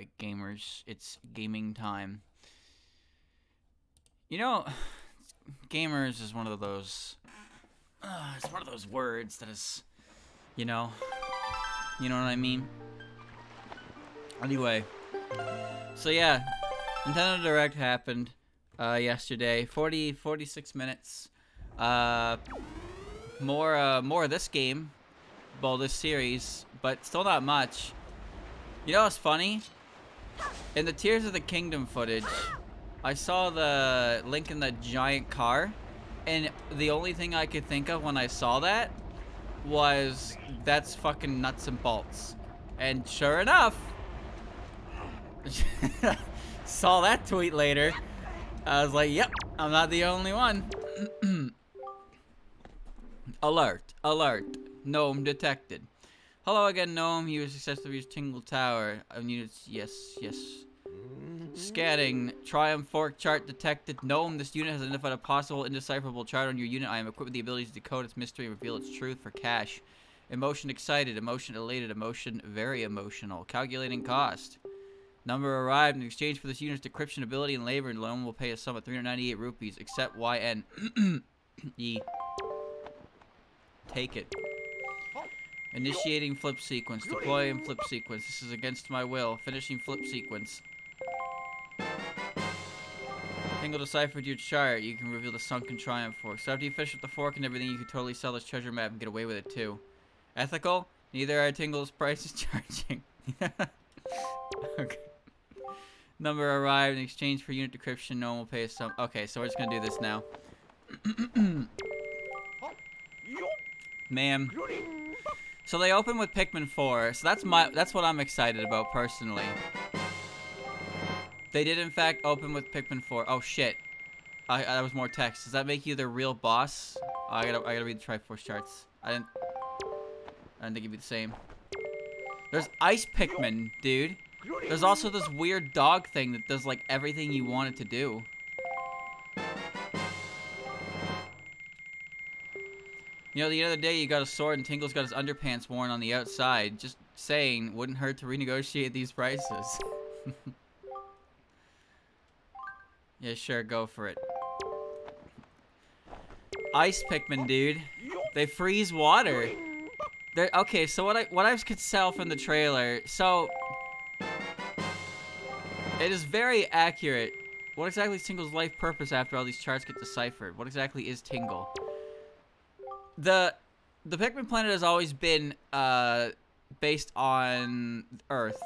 Alright, gamers, it's gaming time. You know, gamers is one of those... it's one of those words that is, you know what I mean? Anyway, so yeah, Nintendo Direct happened yesterday, 46 minutes. More of this game, well, this series, but still not much. You know what's funny? In the Tears of the Kingdom footage, I saw the Link in the giant car, and the only thing I could think of when I saw that was, that's fucking nuts and bolts. And sure enough, saw that tweet later. I was like, yep, I'm not the only one. Alert, alert, gnome detected. Hello again, gnome. You successfully reached Tingle Tower. Units, yes. Scanning. Triumph Fork chart detected. Gnome, this unit has identified a possible indecipherable chart on your unit. I am equipped with the ability to decode its mystery and reveal its truth for cash. Emotion excited. Emotion elated. Emotion very emotional. Calculating cost. Number arrived. In exchange for this unit's decryption ability and labor, gnome will pay a sum of 398 rupees. Accept YN. E. Take it. Initiating flip sequence. Deploying flip sequence. This is against my will. Finishing flip sequence. Tingle deciphered your chart. You can reveal the sunken Triumph Fork. So after you finish with the fork and everything, you can totally sell this treasure map and get away with it too. Ethical? Neither are Tingle's prices charging. Okay. Number arrived. In exchange for unit decryption, no one will pay us some. Okay, so we're just gonna do this now. Ma'am. So they open with Pikmin 4. So that's what I'm excited about personally. They did in fact open with Pikmin 4. Oh shit. That was more text. Does that make you the real boss? Oh, I gotta read the Triforce charts. I didn't think it'd be the same. There's Ice Pikmin, dude. There's also this weird dog thing that does like everything you want it to do. You know, the other day you got a sword and Tingle's got his underpants worn on the outside. Just saying, wouldn't hurt to renegotiate these prices. Yeah, sure, go for it. Ice Pikmin, dude. They freeze water. Okay, so what I could sell from the trailer, so it is very accurate. What exactly is Tingle's life purpose after all these charts get deciphered? What exactly is Tingle? The Pikmin planet has always been based on Earth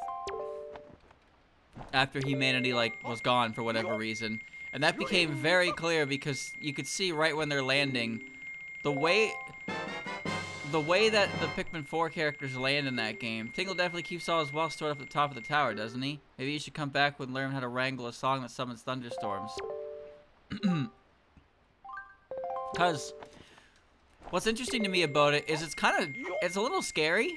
after humanity was gone for whatever reason, and that became very clear because you could see right when they're landing the way that the Pikmin 4 characters land in that game. Tingle definitely keeps all his wealth stored up at the top of the tower, doesn't he? Maybe you should come back and learn how to wrangle a song that summons thunderstorms. Because what's interesting to me about it is it's a little scary.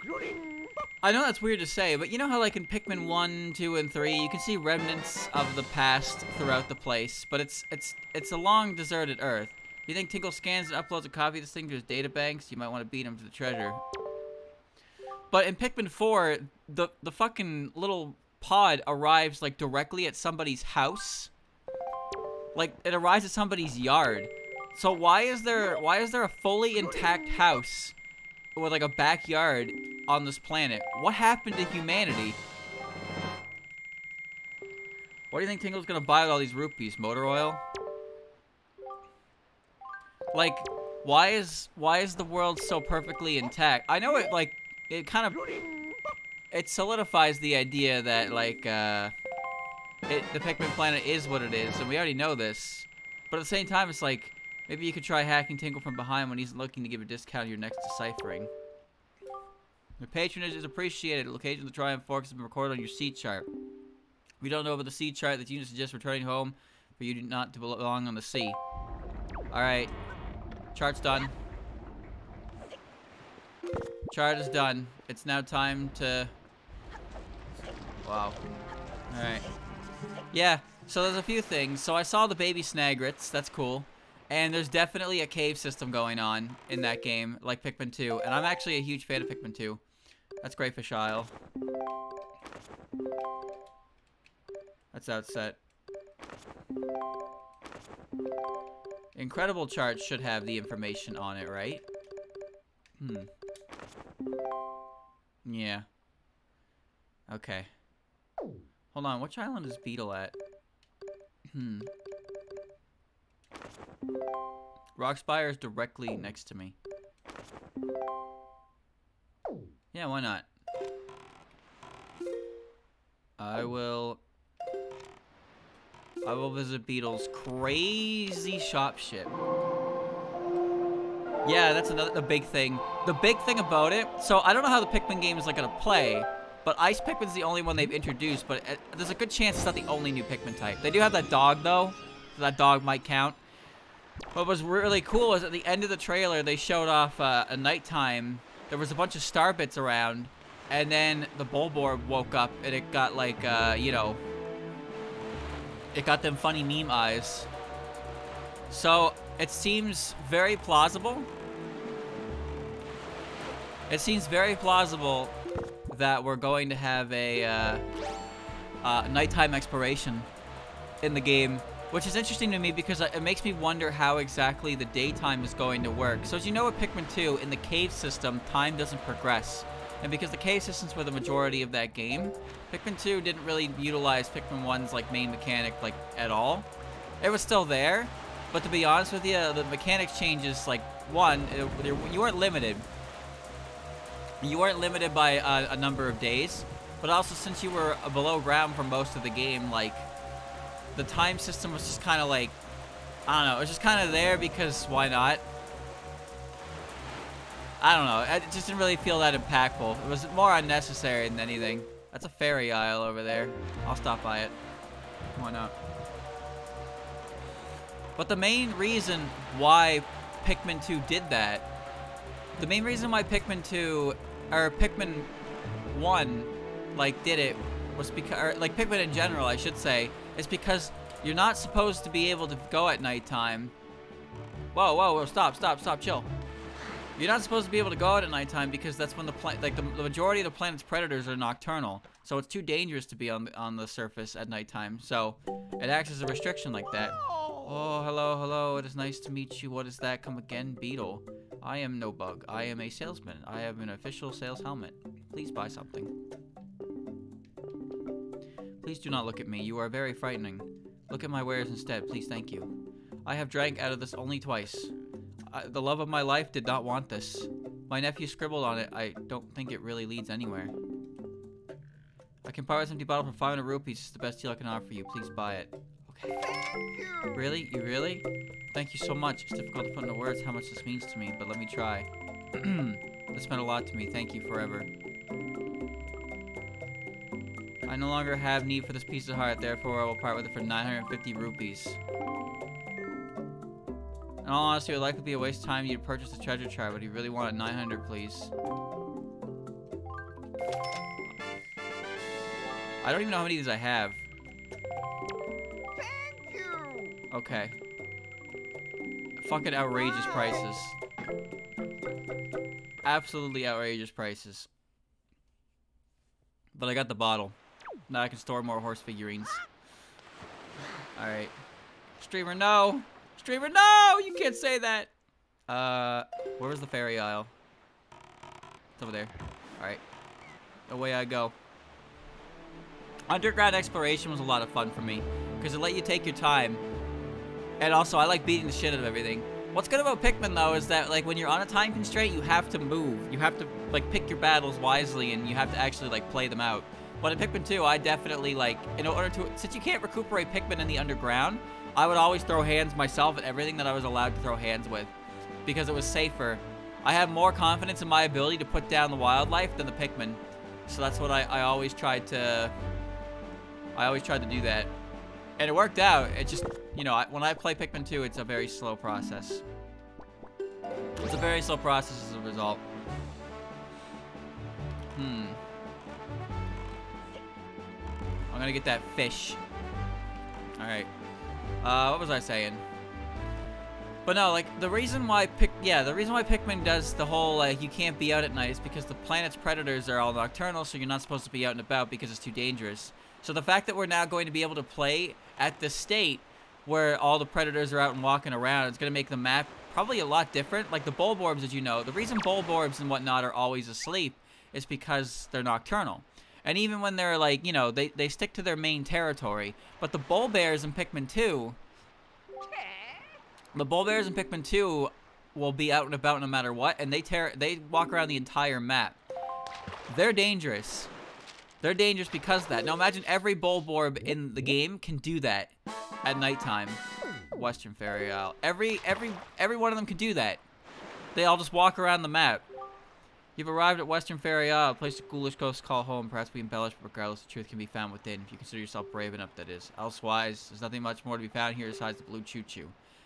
I know that's weird to say, but you know how like in Pikmin 1, 2, and 3, you can see remnants of the past throughout the place, but it's a long deserted Earth. You think Tingle scans and uploads a copy of this thing to his databanks? You might want to beat him to the treasure. But in Pikmin 4, the fucking little pod arrives like directly at somebody's house. Like it arrives at somebody's yard. So why is there a fully intact house with like a backyard on this planet? What happened to humanity? What do you think Tingle's gonna buy with all these rupees? Motor oil? Like, why is the world so perfectly intact? I know it kind of solidifies the idea that like the Pikmin planet is what it is, and we already know this. But at the same time, it's like maybe you could try hacking Tingle from behind when he's looking to give a discount on your next deciphering. Your patronage is appreciated. The location of the Triumph Fork has been recorded on your seed chart. If you don't know about the seed chart, the unit suggests returning home for you not to belong on the sea. Alright. Chart's done. Chart is done. It's now time to... Wow. Alright. Yeah, so there's a few things. So I saw the baby Snagrets. That's cool. And there's definitely a cave system going on in that game, like Pikmin 2. And I'm actually a huge fan of Pikmin 2. That's Greyfish Isle. That's outset. Incredible chart should have the information on it, right? Yeah. Okay. Hold on, which island is Beetle at? Rockspire is directly next to me. Yeah, why not? I will visit Beetle's crazy shop ship. Yeah, that's the big thing. The big thing about it, so I don't know how the Pikmin game is like gonna play, but Ice Pikmin's the only one they've introduced, but there's a good chance it's not the only new Pikmin type. They do have that dog though, so that dog might count. What was really cool is at the end of the trailer, they showed off a nighttime. There was a bunch of star bits around, and then the Bulborb woke up, and it got like, you know, it got them funny meme eyes. So it seems very plausible. It seems very plausible that we're going to have a nighttime exploration in the game. Which is interesting to me because it makes me wonder how exactly the daytime is going to work. So as you know with Pikmin 2, in the cave system, time doesn't progress. And because the cave systems were the majority of that game, Pikmin 2 didn't really utilize Pikmin 1's like main mechanic like at all. It was still there, but to be honest with you, the mechanics changes like, one, you weren't limited. You weren't limited by a number of days, but also since you were below ground for most of the game, like, the time system was just kind of like, I don't know, it was just kind of there because why not? I don't know, it just didn't really feel that impactful. It was more unnecessary than anything. That's a fairy isle over there. I'll stop by it. Why not? But the main reason why Pikmin 2 did that, the main reason why Pikmin 2, or Pikmin 1, like, did it was because, or, like, Pikmin in general, I should say, is because you're not supposed to be able to go at nighttime. Whoa, whoa, whoa, stop, chill. You're not supposed to be able to go out at nighttime because that's when the majority of the planet's predators are nocturnal. So it's too dangerous to be on the surface at nighttime. So it acts as a restriction like that. Oh, hello, hello, it is nice to meet you. What is that? Come again, Beetle. I am no bug. I am a salesman. I have an official sales helmet. Please buy something. Please do not look at me. You are very frightening. Look at my wares instead. Please, thank you. I have drank out of this only twice. The love of my life did not want this. My nephew scribbled on it. I don't think it really leads anywhere. I can borrow this empty bottle for 500 rupees. It's the best deal I can offer you. Please buy it. Okay. Really? You really? Thank you so much. It's difficult to put into words how much this means to me, but let me try. This meant a lot to me. Thank you forever. I no longer have need for this piece of heart, therefore I will part with it for 950 rupees. In all honesty, it would likely be a waste of time you to purchase the treasure chart, but you really want it 900, please. I don't even know how many of these I have. Thank you. Okay. Fucking outrageous prices. Absolutely outrageous prices. But I got the bottle. Now I can store more horse figurines. Alright. Streamer, no! Streamer, no! You can't say that! Where was the fairy isle? It's over there. Alright. Away I go. Underground exploration was a lot of fun for me. Because it let you take your time. And also, I like beating the shit out of everything. What's good about Pikmin, though, is that, like, when you're on a time constraint, you have to move. You have to, like, pick your battles wisely, and you have to actually, like, play them out. But in Pikmin 2, I definitely, like, in order to... Since you can't recuperate Pikmin in the underground, I would always throw hands myself at everything that I was allowed to throw hands with. Because it was safer. I have more confidence in my ability to put down the wildlife than the Pikmin. So that's what I always tried to... I always tried to do that. And it worked out. It just... You know, when I play Pikmin 2, it's a very slow process. It's a very slow process as a result. I'm gonna get that fish. Alright. What was I saying? But no, like, the reason why Pikmin does the whole, like, you can't be out at night is because the planet's predators are all nocturnal, so you're not supposed to be out and about because it's too dangerous. So the fact that we're now going to be able to play at this state where all the predators are out and walking around, it's going to make the map probably a lot different. Like the bulborbs, as you know, the reason bulborbs and whatnot are always asleep is because they're nocturnal. And even when they're like, you know, they stick to their main territory. But the bull bears in Pikmin 2, will be out and about no matter what, and they walk around the entire map. They're dangerous. They're dangerous because of that. Now imagine every bulborb in the game can do that at nighttime. Western Fairy Isle. Every one of them can do that. They all just walk around the map. You've arrived at Western Fairy Isle, a place the ghoulish ghosts call home. Perhaps we embellish, but regardless, the truth can be found within. If you consider yourself brave enough, that is. Elsewise, there's nothing much more to be found here besides the blue choo-choo.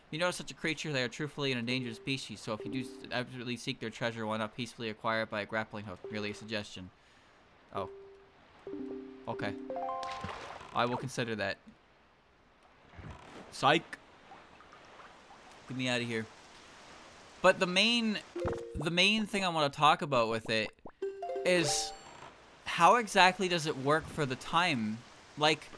If you notice such a creature, they are truthfully an endangered species, so if you do absolutely seek their treasure, why not peacefully acquire it by a grappling hook? Merely a suggestion. Oh. Okay. I will consider that. Psych! Get me out of here. But the main thing I want to talk about with it is how exactly does it work for the time? Like,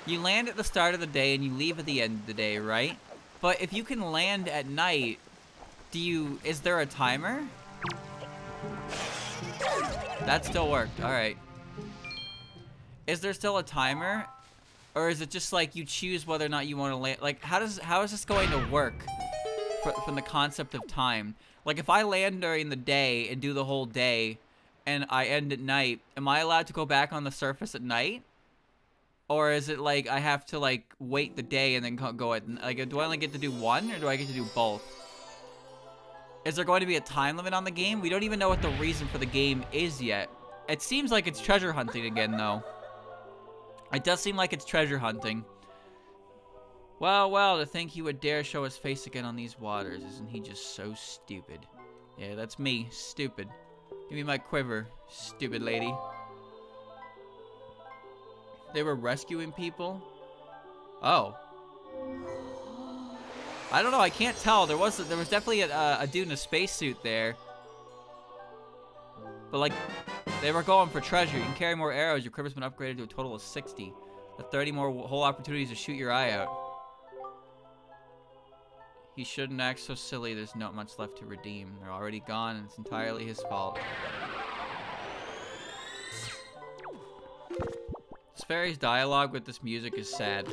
you land at the start of the day and you leave at the end of the day, right? But if you can land at night, is there a timer? That still worked, alright. Is there still a timer? Or is it just like you choose whether or not you want to land? Like, how is this going to work from the concept of time? Like, if I land during the day and do the whole day and I end at night, am I allowed to go back on the surface at night? Or is it like I have to like wait the day and then go at, like, do I only get to do one or do I get to do both? Is there going to be a time limit on the game? We don't even know what the reason for the game is yet. It seems like it's treasure hunting again, though. It does seem like it's treasure hunting. Well, well, to think he would dare show his face again on these waters. Isn't he just so stupid? Yeah, that's me. Stupid. Give me my quiver, stupid lady. They were rescuing people? Oh. I don't know, I can't tell. There was definitely a dude in a spacesuit there. But like, they were going for treasure. You can carry more arrows. Your quiver's been upgraded to a total of 60. With 30 more whole opportunities to shoot your eye out. He shouldn't act so silly. There's not much left to redeem. They're already gone, and it's entirely his fault. This fairy's dialogue with this music is sad.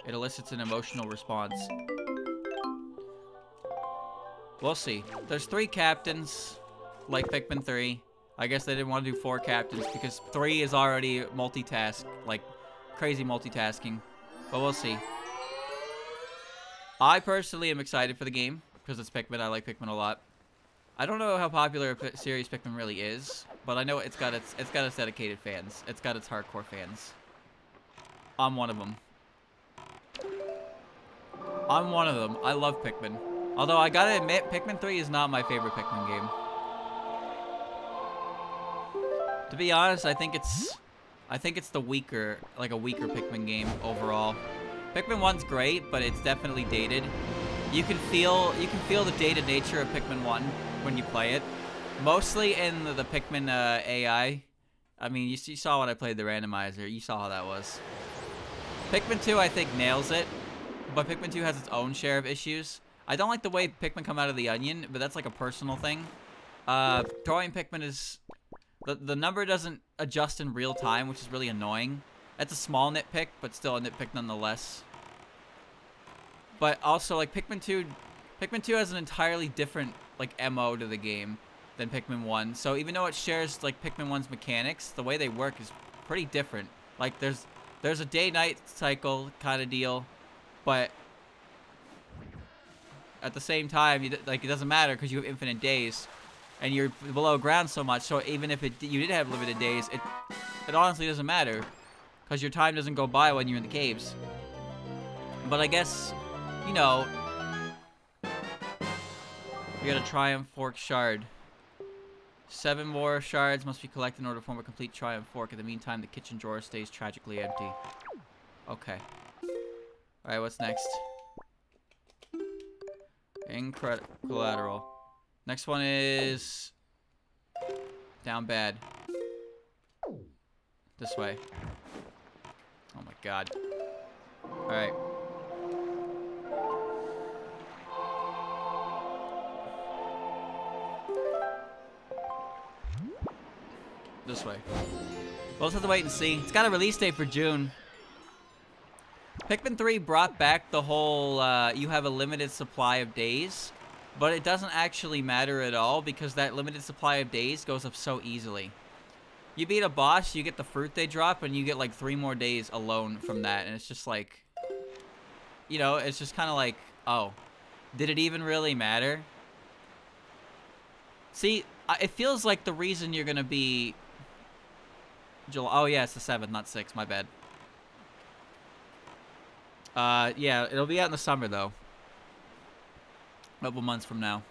It elicits an emotional response. We'll see. There's 3 captains, like Pikmin 3. I guess they didn't want to do 4 captains because 3 is already multitask, like crazy multitasking. But we'll see. I personally am excited for the game because it's Pikmin. I like Pikmin a lot. I don't know how popular a series Pikmin really is, but I know it's got its dedicated fans. It's got its hardcore fans. I'm one of them. I'm one of them. I love Pikmin. Although I gotta admit, Pikmin 3 is not my favorite Pikmin game. To be honest, I think it's the weaker, like a weaker Pikmin game overall. Pikmin 1's great, but it's definitely dated. You can feel the dated nature of Pikmin 1 when you play it. Mostly in the Pikmin AI. I mean, you saw when I played the randomizer. You saw how that was. Pikmin 2, I think, nails it. But Pikmin 2 has its own share of issues. I don't like the way Pikmin come out of the onion, but that's like a personal thing. Throwing Pikmin is... The number doesn't adjust in real time, which is really annoying. That's a small nitpick, but still a nitpick nonetheless. But also, like, Pikmin 2 has an entirely different, like, MO to the game than Pikmin 1. So even though it shares, like, Pikmin 1's mechanics, the way they work is pretty different. Like, there's a day-night cycle kind of deal, but at the same time, it doesn't matter because you have infinite days. And you're below ground so much, so even if you did have limited days, it honestly doesn't matter. Because your time doesn't go by when you're in the caves. But I guess, you know, you got a Triumph Fork shard. 7 more shards must be collected in order to form a complete Triumph Fork. In the meantime, the kitchen drawer stays tragically empty. Okay. Alright, what's next? Collateral. Next one is... down bad. This way. Oh my god. Alright. This way. We'll just have to wait and see. It's got a release date for June. Pikmin 3 brought back the whole, you have a limited supply of days, but it doesn't actually matter at all because that limited supply of days goes up so easily. You beat a boss, you get the fruit they drop, and you get like 3 more days alone from that, and it's just like, you know, it's just kind of like, oh, did it even really matter? See, it feels like the reason you're gonna be July. Oh yeah, it's the 7th, not 6th, my bad. Yeah, it'll be out in the summer, though. A couple months from now.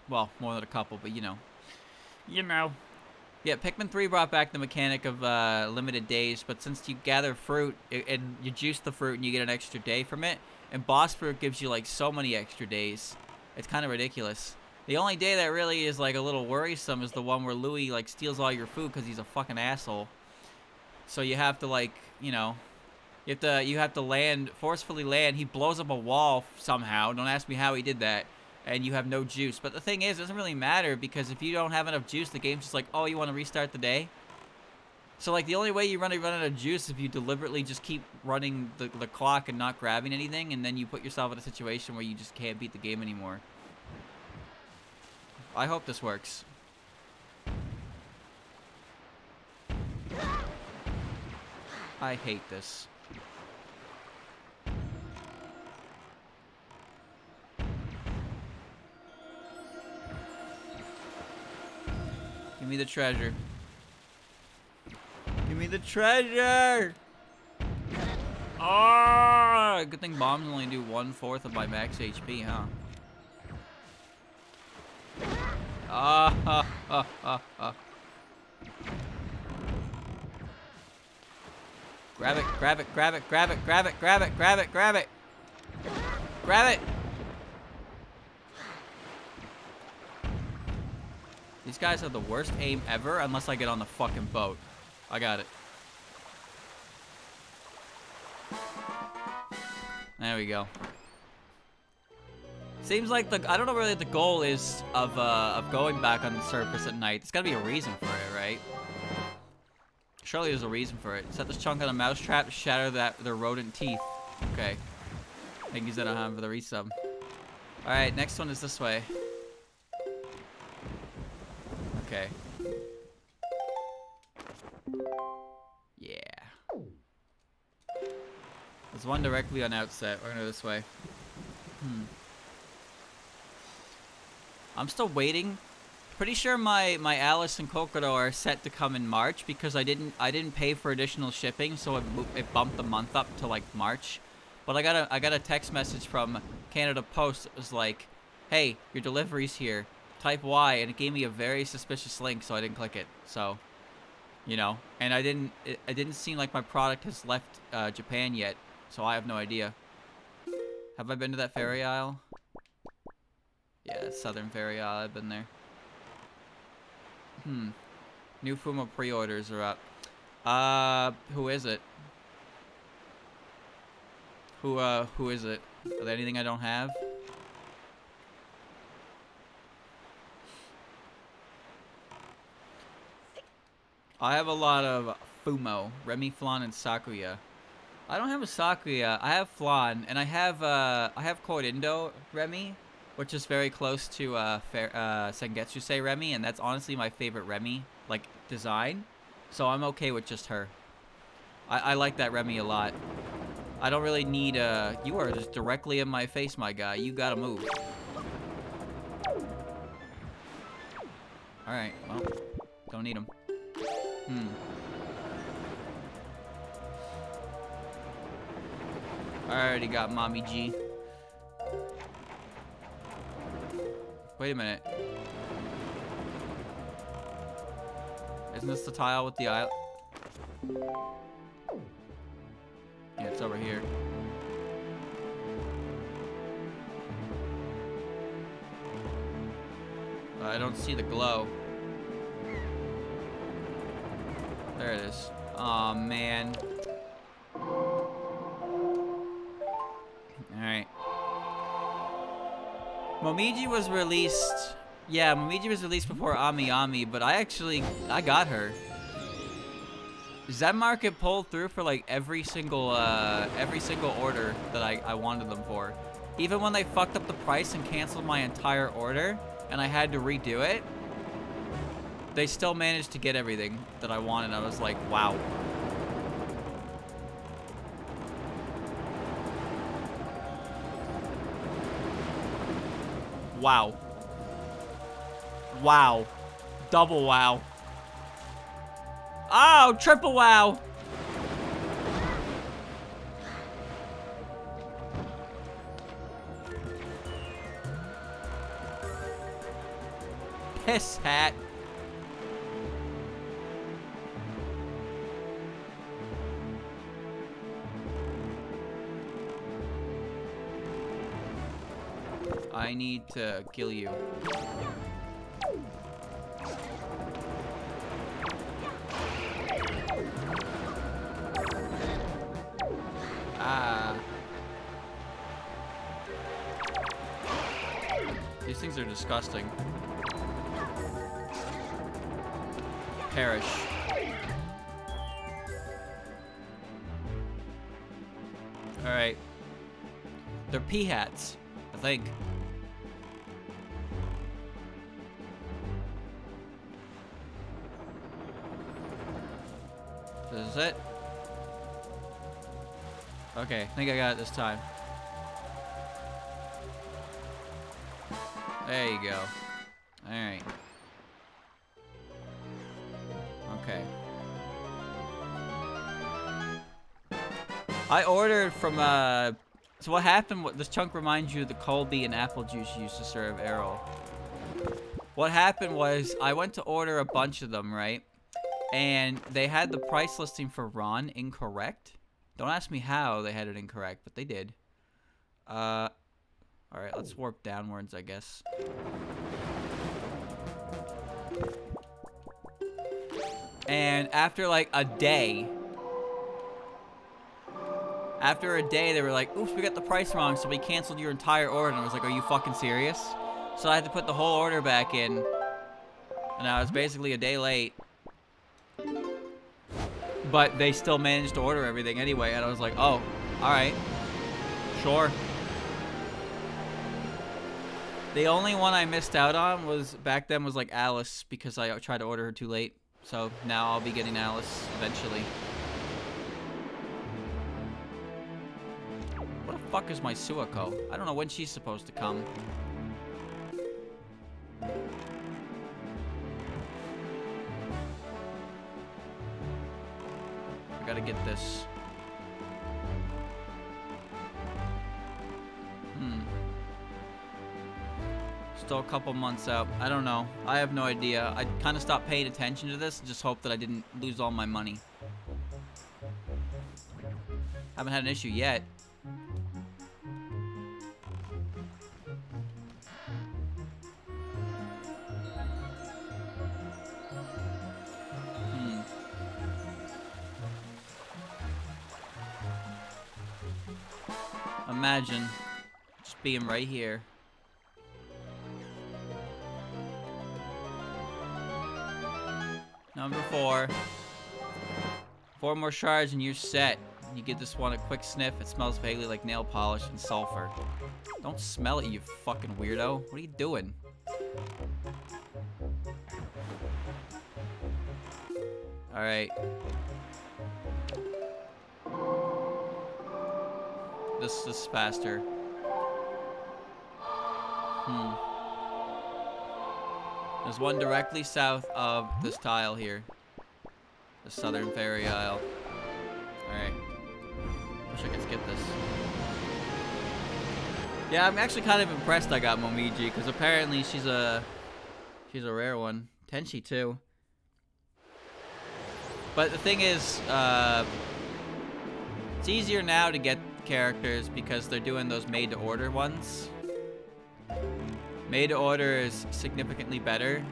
Well, more than a couple, but you know. You know. Yeah, Pikmin 3 brought back the mechanic of limited days, but since you gather fruit, and you juice the fruit and you get an extra day from it, and boss fruit gives you, like, so many extra days. It's kind of ridiculous. The only day that really is, like, a little worrisome is the one where Louis, like, steals all your food because he's a fucking asshole. So you have to, like, you know... You have to land, forcefully land. He blows up a wall somehow. Don't ask me how he did that. And you have no juice. But the thing is, it doesn't really matter because if you don't have enough juice, the game's just like, oh, you want to restart the day? So, like, the only way you run out of juice is if you deliberately just keep running the clock and not grabbing anything, and then you put yourself in a situation where you just can't beat the game anymore. I hope this works. I hate this. Give me the treasure. Give me the treasure! Ah! Good thing bombs only do 1/4 of my max HP, huh? Ah ha ha ha ha. Grab it, grab it, grab it, grab it, grab it, grab it, grab it, grab it! Grab it! These guys have the worst aim ever unless I get on the fucking boat. I got it. There we go. Seems like I don't know really what the goal is of going back on the surface at night. There's gotta be a reason for it, right? Surely there's a reason for it. Set this chunk on a mousetrap to shatter their rodent teeth. Okay. Thank you, Zenohan, for the resub. Alright, next one is this way. Okay. Yeah. There's one directly on outset. We're gonna go this way. I'm still waiting. Pretty sure my Alice and Kokoro are set to come in March because I didn't pay for additional shipping, so it bumped the month up to like March. But I got a text message from Canada Post that was like, "Hey, your delivery's here. Type Y," and it gave me a very suspicious link, so I didn't click it. So, you know, and it didn't seem like my product has left Japan yet, so I have no idea. Have I been to that ferry isle? Yeah, it's Southern Ferry Isle. I've been there. New Fuma pre-orders are up. Who is it? Who is it? Are there anything I don't have? I have a lot of Fumo, Remy, Flan, and Sakuya. I don't have a Sakuya. I have Flan, and I have Korindo Remy, which is very close to Sengetsu Remy, and that's honestly my favorite Remy, like, design. So I'm okay with just her. I like that Remy a lot. I don't really need you are just directly in my face, my guy. You gotta move. Alright, well, don't need him. I already got Mommy G. Wait a minute. Isn't this the tile with the isle? Yeah, it's over here. I don't see the glow. There it is. Aw, man. Alright. Momiji was released... Yeah, Momiji was released before Ami Ami, but I got her. Zenmarket pulled through for like every single order that I wanted them for. Even when they fucked up the price and canceled my entire order, and I had to redo it, they still managed to get everything that I wanted. I was like, wow. Wow. Wow. Double wow. Oh, triple wow. Piss hat. I need to kill you. Ah. These things are disgusting. Perish. Alright. They're pea hats, I think. This is it? Okay, I think I got it this time. There you go. Alright. Okay. I ordered from, so what happened, this chunk reminds you of the Colby and apple juice you used to serve Errol. What happened was, I went to order a bunch of them, right? And they had the price listing for Ron incorrect. Don't ask me how they had it incorrect, but they did. Alright, let's warp downwards, I guess. And after like a day, they were like, oops, we got the price wrong, so we canceled your entire order. And I was like, are you fucking serious? So I had to put the whole order back in. And I was basically a day late. But they still managed to order everything anyway. And I was like, oh, alright. Sure. The only one I missed out on was, back then, was like Alice, because I tried to order her too late. So now I'll be getting Alice eventually. What the fuck is my Suako? I don't know when she's supposed to come. I gotta get this. Still a couple months out. I don't know. I have no idea. I kind of stopped paying attention to this and just hope that I didn't lose all my money. Haven't had an issue yet. Imagine just being right here. Number 4. 4 more shards and you're set. You give this one a quick sniff. It smells vaguely like nail polish and sulfur. Don't smell it, you fucking weirdo. What are you doing? Alright. This is faster. There's one directly south of this tile here. The Southern Ferry Isle. Alright. Wish I could get this. Yeah, I'm actually kind of impressed I got Momiji, because apparently she's a rare one. Tenchi too. But the thing is, it's easier now to get characters because they're doing those made-to-order ones. Made-to-order is significantly better.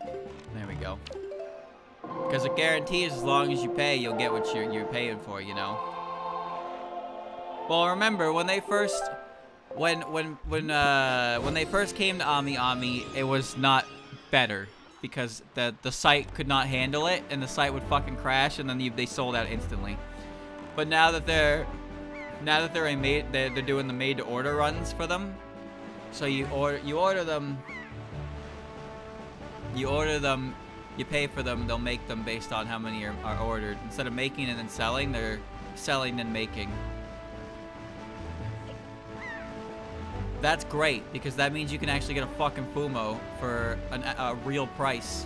There we go. Because it guarantees as long as you pay, you'll get what you're paying for, you know? Well, remember, when they first... When they first came to Ami Ami, it was not better. Because the site could not handle it, and the site would fucking crash, and then they sold out instantly. But now that they're doing the made-to-order runs for them, so you order them, you pay for them, they'll make them based on how many are ordered. Instead of making and then selling, they're selling and making. That's great, because that means you can actually get a fucking Fumo for a real price.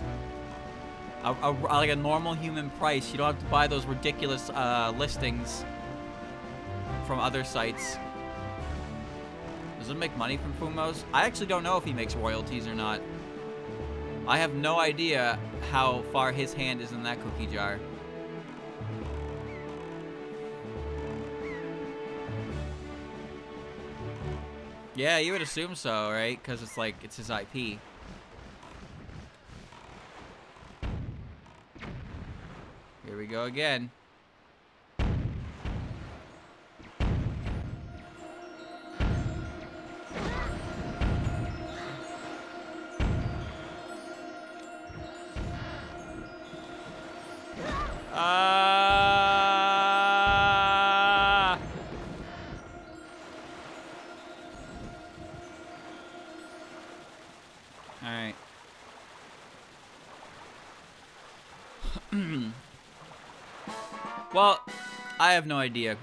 Like a normal human price. You don't have to buy those ridiculous listings from other sites. Does it make money from Fumos? I actually don't know if he makes royalties or not. I have no idea how far his hand is in that cookie jar. Yeah, you would assume so, right? Because it's like, it's his IP. Here we go again. Alright. Well, I have no idea.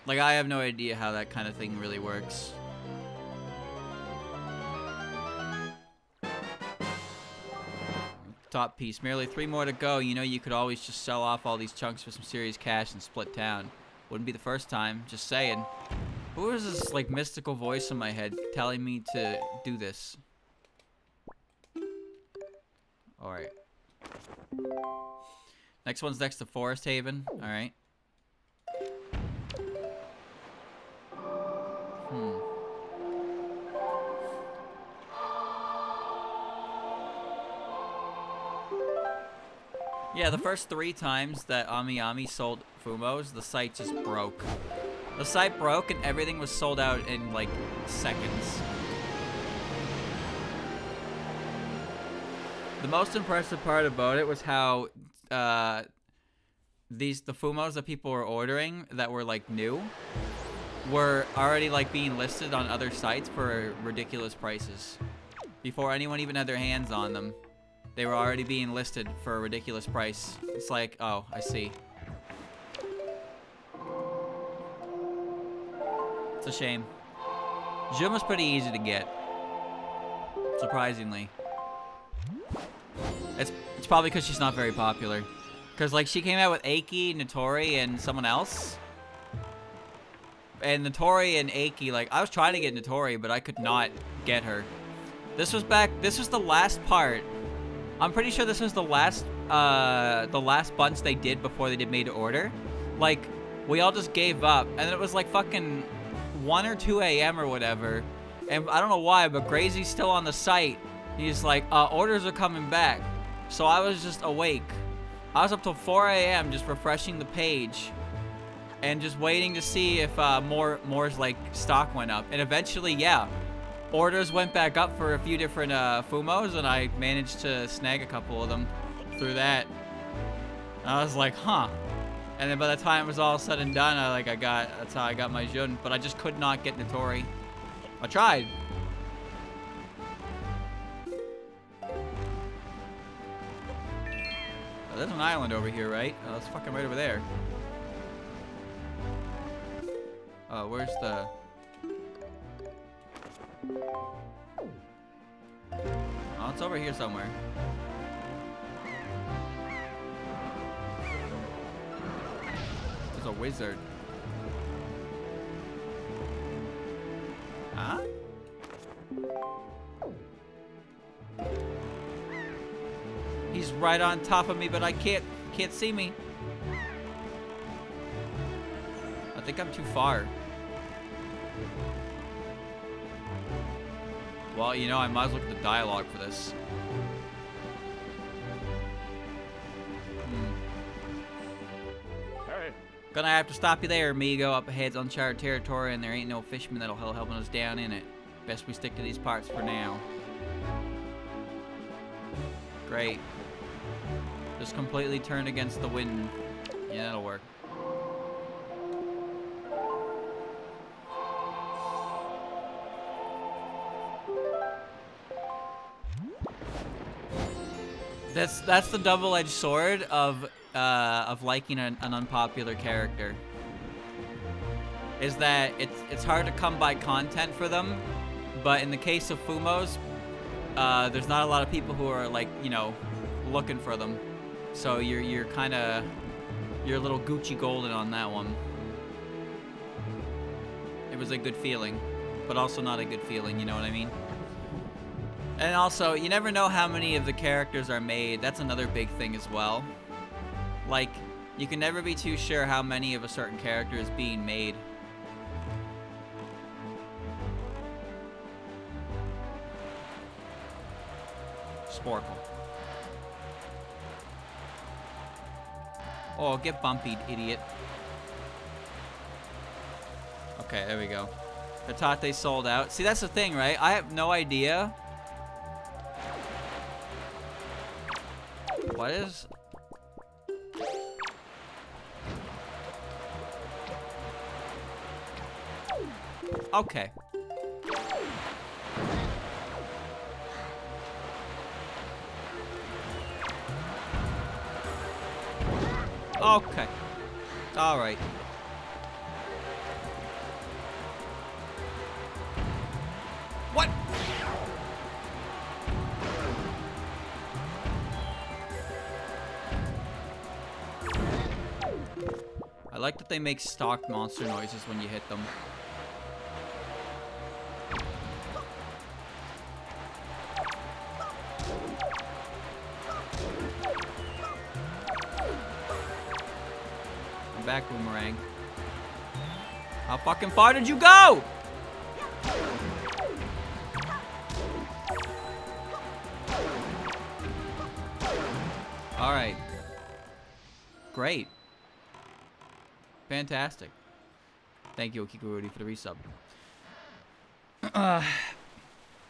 Like, I have no idea how that kind of thing really works. Top piece. Merely 3 more to go. You know, you could always just sell off all these chunks for some serious cash and split town. Wouldn't be the first time. Just saying. Who is this, like, mystical voice in my head telling me to do this? Alright. Next one's next to Forest Haven. Alright. Yeah, the first 3 times that Ami Ami sold Fumos, the site just broke. The site broke and everything was sold out in, like, seconds. The most impressive part about it was how the Fumos that people were ordering that were like new were already like being listed on other sites for ridiculous prices. Before anyone even had their hands on them, they were already being listed for a ridiculous price. It's like, oh, I see. It's a shame. Juma's pretty easy to get, surprisingly. It's probably because she's not very popular. Because, like, she came out with Aiki, Notori, and someone else. And Notori and Aiki, like, I was trying to get Notori, but I could not get her. This was the last part. I'm pretty sure this was the last bunch they did before they did Made to Order. Like, we all just gave up. And then it was, like, fucking 1 or 2 a.m. or whatever. And I don't know why, but Grazy's still on the site. He's like, orders are coming back. So I was just awake. I was up till 4 a.m. just refreshing the page and just waiting to see if more's like stock went up. And eventually, yeah, orders went back up for a few different Fumos, and I managed to snag a couple of them through that. And I was like, huh. And then by the time it was all said and done, that's how I got my Jun. But I just could not get Notori. I tried. There's an island over here, right? Oh, that's fucking right over there. Where's the... Oh, it's over here somewhere. There's a wizard. Huh? He's right on top of me, but I can't see me. I think I'm too far. Well, you know, I might as well look at the dialogue for this. Gonna have to stop you there, amigo. Up ahead's uncharted territory, and there ain't no fisherman that'll helping us down in it. Best we stick to these parts for now. Great. Just completely turn against the wind. Yeah, that'll work. That's the double-edged sword of liking an unpopular character. Is that it's hard to come by content for them, but in the case of Fumos, there's not a lot of people who are like, you know, looking for them. So you're kind of a little Gucci golden on that one. It was a good feeling, but also not a good feeling. You know what I mean? And also, you never know how many of the characters are made. That's another big thing as well. Like, you can never be too sure how many of a certain character is being made. Sporkle. Oh, get bumpy, idiot. Okay, there we go. I thought they sold out. See, that's the thing, right? I have no idea. What is... Okay. Okay. All right. What? I like that they make stock monster noises when you hit them. I'm back, Boomerang. How fucking far did you go? All right. Great. Fantastic. Thank you, Okikurudi, for the resub.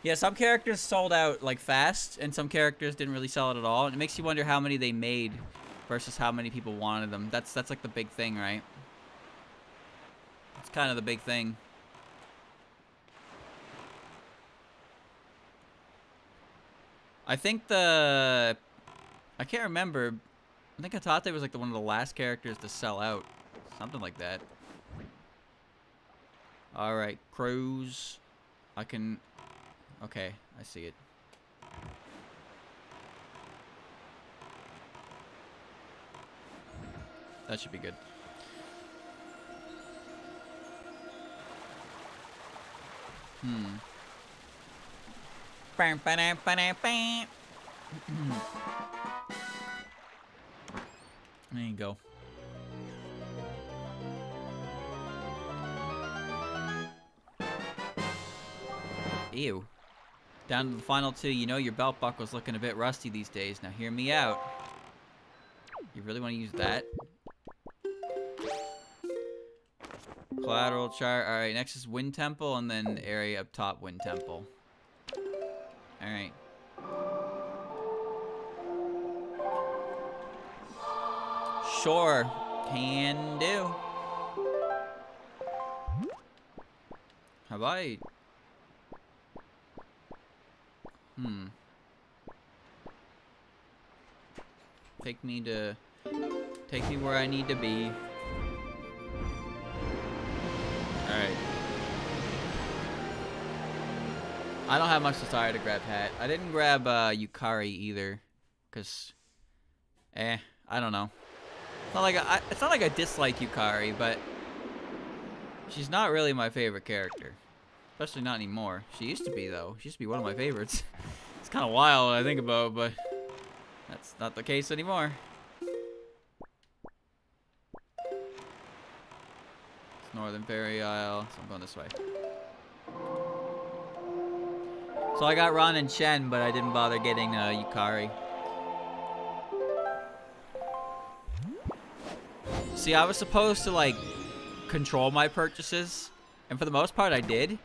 Yeah, some characters sold out like fast, and some characters didn't really sell it at all. And it makes you wonder how many they made versus how many people wanted them. That's like the big thing, right? It's kind of the big thing. I think I can't remember. I think Hatate was like one of the last characters to sell out. Something like that. Alright, crows. I can... Okay, I see it. That should be good. There you go. Ew. Down to the final two. You know your belt buckle's looking a bit rusty these days. Now hear me out. You really want to use that? Collateral chart. Alright, next is Wind Temple, and then the area up top, Wind Temple. Alright. Sure. Can do. Have I... Take me where I need to be. Alright. I don't have much desire to grab Hat. I didn't grab Yukari either. Cause I don't know. It's not like I dislike Yukari, but she's not really my favorite character. Especially not anymore. She used to be, though. She used to be one of my favorites. It's kind of wild when I think about it, but that's not the case anymore. It's Northern Fairy Isle, so I'm going this way. So I got Ron and Shen, but I didn't bother getting Yukari. See, I was supposed to, like, control my purchases. And for the most part, I did.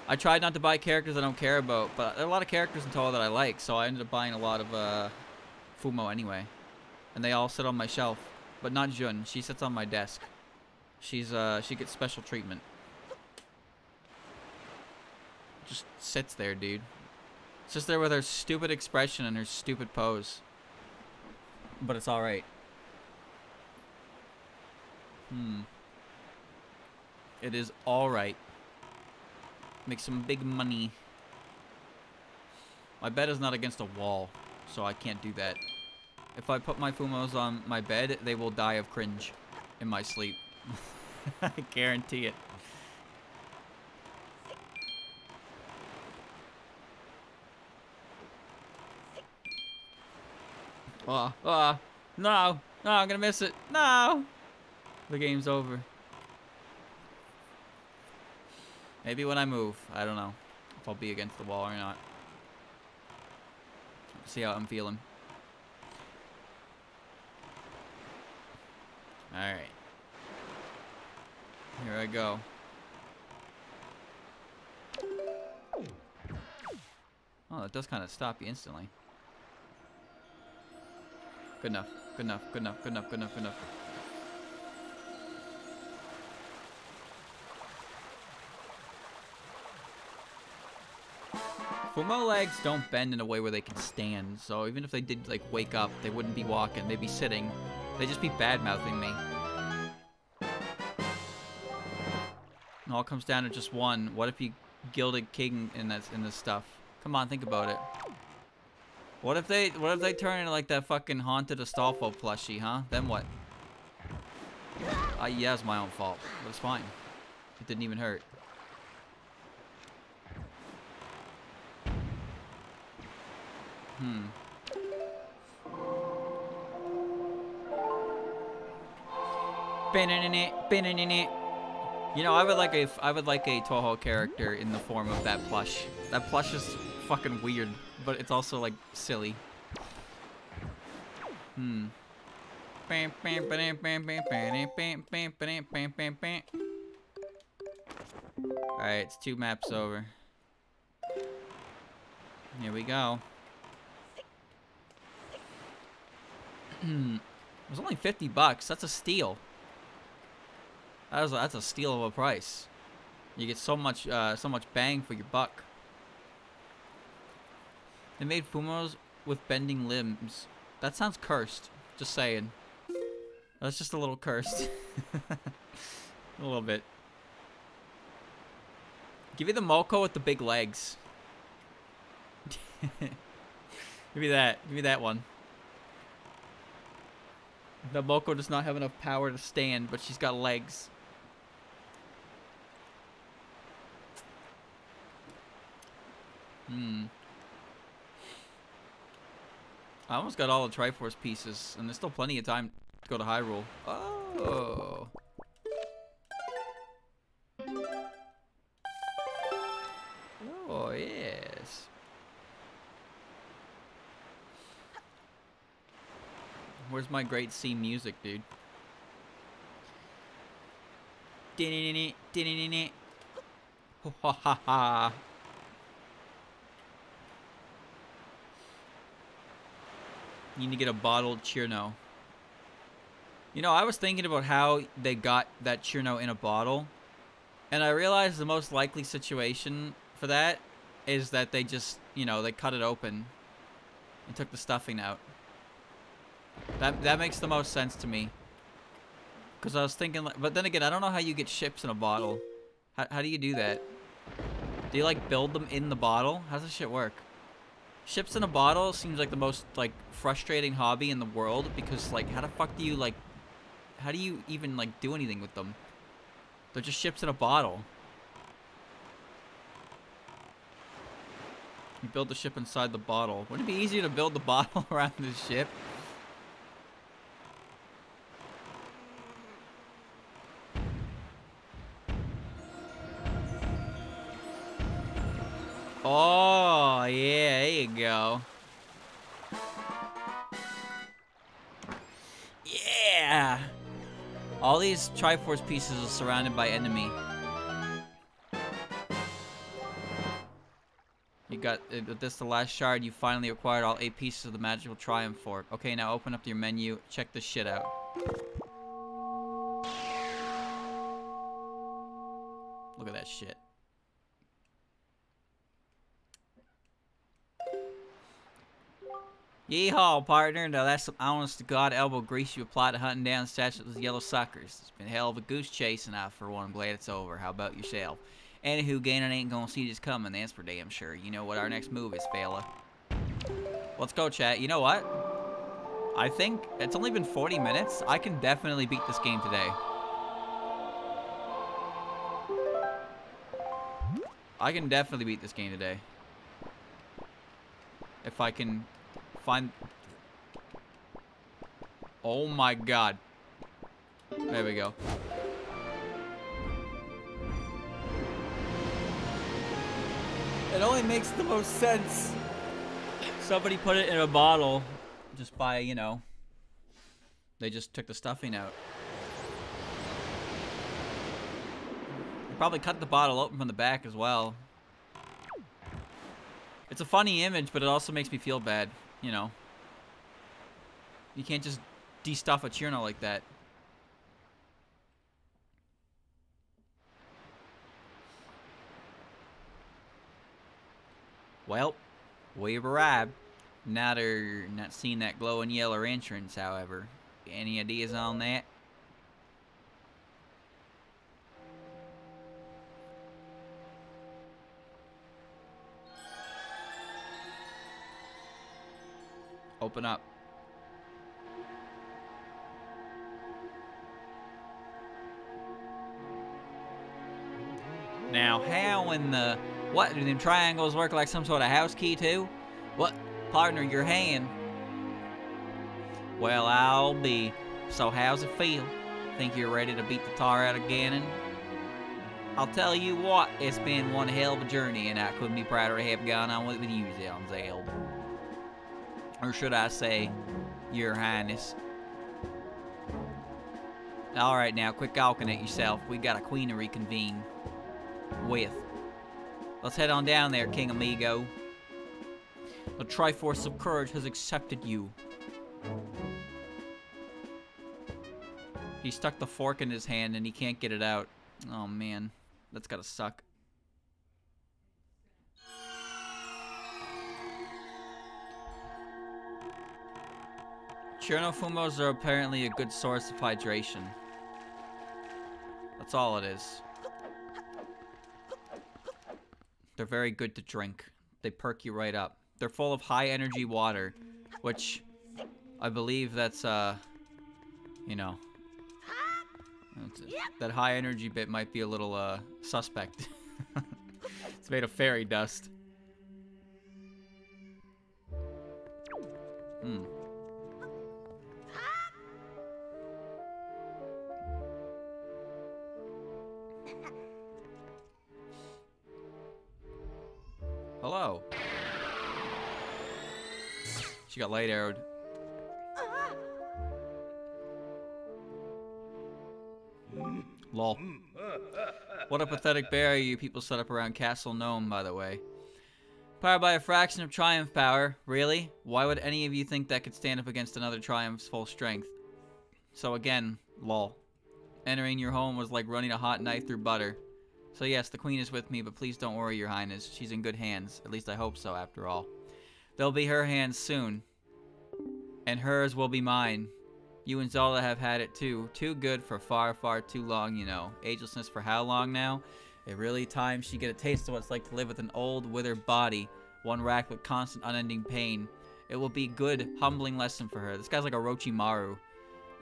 I tried not to buy characters I don't care about. But there are a lot of characters in Toa that I like. So I ended up buying a lot of Fumo anyway. And they all sit on my shelf. But not Jun. She sits on my desk. She gets special treatment. Just sits there, dude. Sits there with her stupid expression and her stupid pose. But it's alright. It is alright. Make some big money. My bed is not against a wall, so I can't do that. If I put my Fumos on my bed, they will die of cringe in my sleep. I guarantee it. No, I'm gonna miss it. No, the game's over. Maybe when I move, I don't know if I'll be against the wall or not. See how I'm feeling. All right, here I go. Oh, that does kind of stop you instantly. Good enough. Good enough. Good enough. Good enough. Good enough. Good enough. Fumo legs don't bend in a way where they can stand, so even if they did, like, wake up, they wouldn't be walking. They'd be sitting. They'd just be bad-mouthing me. It all comes down to just one. What if you Gilded King in this stuff? Come on, think about it. What if they turn into like that fucking haunted Astolfo plushie, huh? Then what? Yeah, it's my own fault, but it's fine. It didn't even hurt. You know, I would like a Toho character in the form of that plush. That plush is fucking weird, but it's also like silly. Alright, it's 2 maps over. Here we go. It was only $50. That's a steal. That's a steal of a price. You get so much bang for your buck. They made Fumos with bending limbs. That sounds cursed. Just saying. That's just a little cursed. A little bit. Give me the Moko with the big legs. Give me that. Give me that one. The Moko does not have enough power to stand, but she's got legs. I almost got all the Triforce pieces, and there's still plenty of time to go to Hyrule. Oh. Oh, yes. Where's my great C music, dude? Ho ha ha ha. You need to get a bottled Chirno. You know, I was thinking about how they got that Chirno in a bottle, and I realized the most likely situation for that is that they just, you know, they cut it open and took the stuffing out. That makes the most sense to me. Because I was thinking, but then again, I don't know how you get ships in a bottle. How do you do that? Do you, like, build them in the bottle? How does this shit work? Ships in a bottle seems like the most, like, frustrating hobby in the world, because, like, how the fuck do you, like, how do you even, like, do anything with them? They're just ships in a bottle. You build the ship inside the bottle. Wouldn't it be easier to build the bottle around the ship? Oh, yeah, there you go. Yeah! All these Triforce pieces are surrounded by enemy. You got this the last shard. You finally acquired all 8 pieces of the magical Triumph Fork. Okay, now open up your menu. Check this shit out. Look at that shit. Yeehaw, partner. Now that's some honest to God elbow grease you apply to hunting down statues yellow suckers. It's been a hell of a goose chase, and I, for one, am glad it's over. How about yourself? Anywho, Ganon ain't gonna see this coming, that's for damn sure. You know what our next move is, fella. Let's go, chat. You know what? I think it's only been 40 minutes. I can definitely beat this game today. I can definitely beat this game today. If I can find... Oh my god. There we go. It only makes the most sense. Somebody put it in a bottle just by, you know, they just took the stuffing out. They probably cut the bottle open from the back as well. It's a funny image, but it also makes me feel bad, you know. You can't just de-stuff a Cherno like that. Well, we've arrived. Now they're not seeing that glowing yellow entrance, however. Any ideas on that? Open up. Now, how in the... What, do them triangles work like some sort of house key, too? What? Partner, your hand. Well, I'll be. So how's it feel? Think you're ready to beat the tar out of Ganon? I'll tell you what, it's been one hell of a journey, and I couldn't be prouder to have gone on with you, Zelda. Or should I say, Your Highness. Alright now, quit gawking at yourself. We got a queen to reconvene with. Let's head on down there, King Amigo. The Triforce of Courage has accepted you. He stuck the fork in his hand and he can't get it out. Oh man, that's gotta suck. Cherno Fumos are apparently a good source of hydration. That's all it is. They're very good to drink. They perk you right up. They're full of high energy water, which I believe that's, you know, that high energy bit might be a little, suspect. It's made of fairy dust. Hmm. Hello. She got light arrowed. Lol. What a pathetic barrier you people set up around Castle Gnome, by the way. Powered by a fraction of Triumph power. Really? Why would any of you think that could stand up against another Triumph's full strength? So again, lol. Entering your home was like running a hot knife through butter. So yes, the queen is with me, but please don't worry, your highness. She's in good hands. At least I hope so, after all. They'll be her hands soon. And hers will be mine. You and Zelda have had it too. Too good for far, far too long, you know. Agelessness for how long now? It really time she get a taste of what it's like to live with an old, withered body. One racked with constant, unending pain. It will be good, humbling lesson for her. This guy's like a Orochimaru.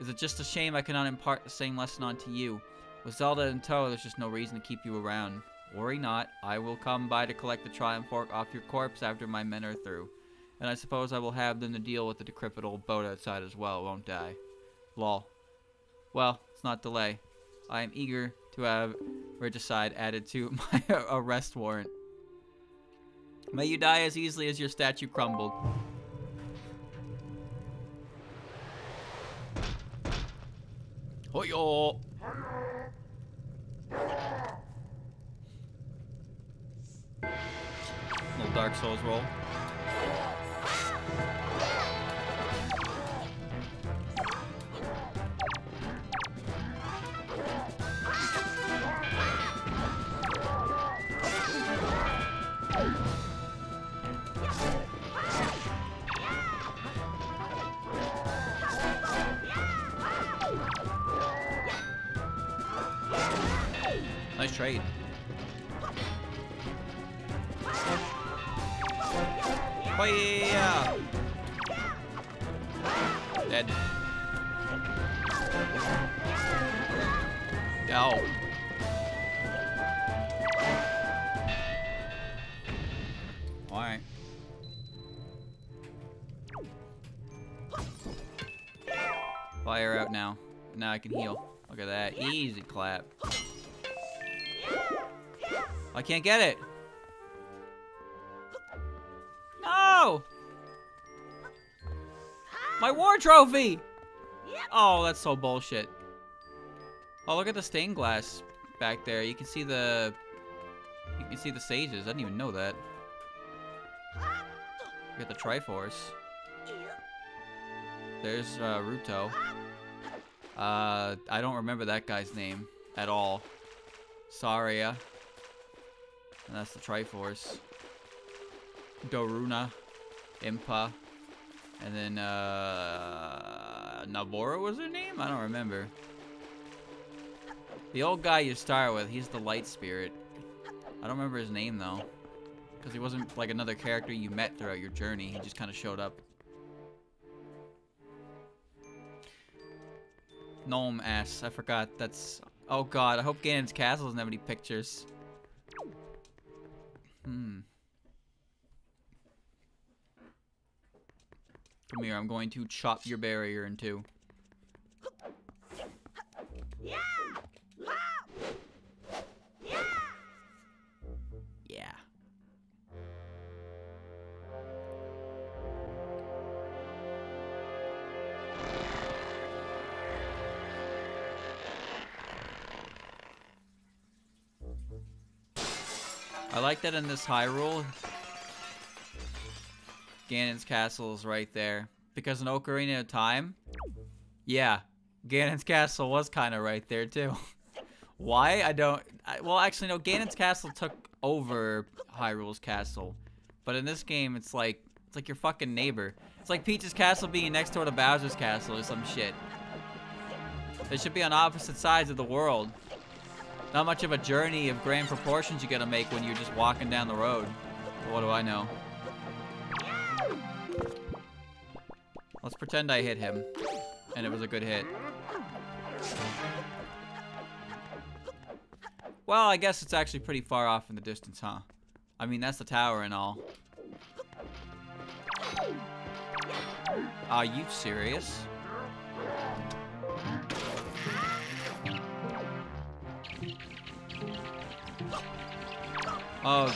Is it just a shame I cannot impart the same lesson onto you? With Zelda in tow, there's just no reason to keep you around. Worry not, I will come by to collect the Triumph Fork off your corpse after my men are through. And I suppose I will have them to deal with the decrepit old boat outside as well, won't I? Lol. Well, let's not delay. I am eager to have regicide added to my arrest warrant. May you die as easily as your statue crumbled. Hoyo! Little Dark Souls roll. Nice trade. Oh yeah! Dead. Go. Alright. Fire out now. Now I can heal. Look at that. Easy clap. I can't get it. No! My war trophy! Oh, that's so bullshit. Oh, look at the stained glass back there. You can see the sages. I didn't even know that. Look at the Triforce. There's Ruto. I don't remember that guy's name at all. Saria. And that's the Triforce. Doruna. Impa. And then, Nabora was her name? I don't remember. The old guy you start with, he's the light spirit. I don't remember his name, though. Because he wasn't, like, another character you met throughout your journey. He just kind of showed up. Gnome ass. I forgot. That's... Oh, God. I hope Ganon's Castle doesn't have any pictures. Come here, I'm going to chop your barrier in two. Yeah. I like that in this Hyrule, Ganon's Castle is right there. Because in Ocarina of Time, yeah, Ganon's Castle was kind of right there too. Why? I don't... well, actually, no, Ganon's Castle took over Hyrule's castle. But in this game, it's like your fucking neighbor. It's like Peach's castle being next door to Bowser's castle or some shit. They should be on opposite sides of the world. Not much of a journey of grand proportions you gotta make when you're just walking down the road. But what do I know? Let's pretend I hit him. And it was a good hit. Well, I guess it's actually pretty far off in the distance, huh? I mean, that's the tower and all. Are you serious? Oh.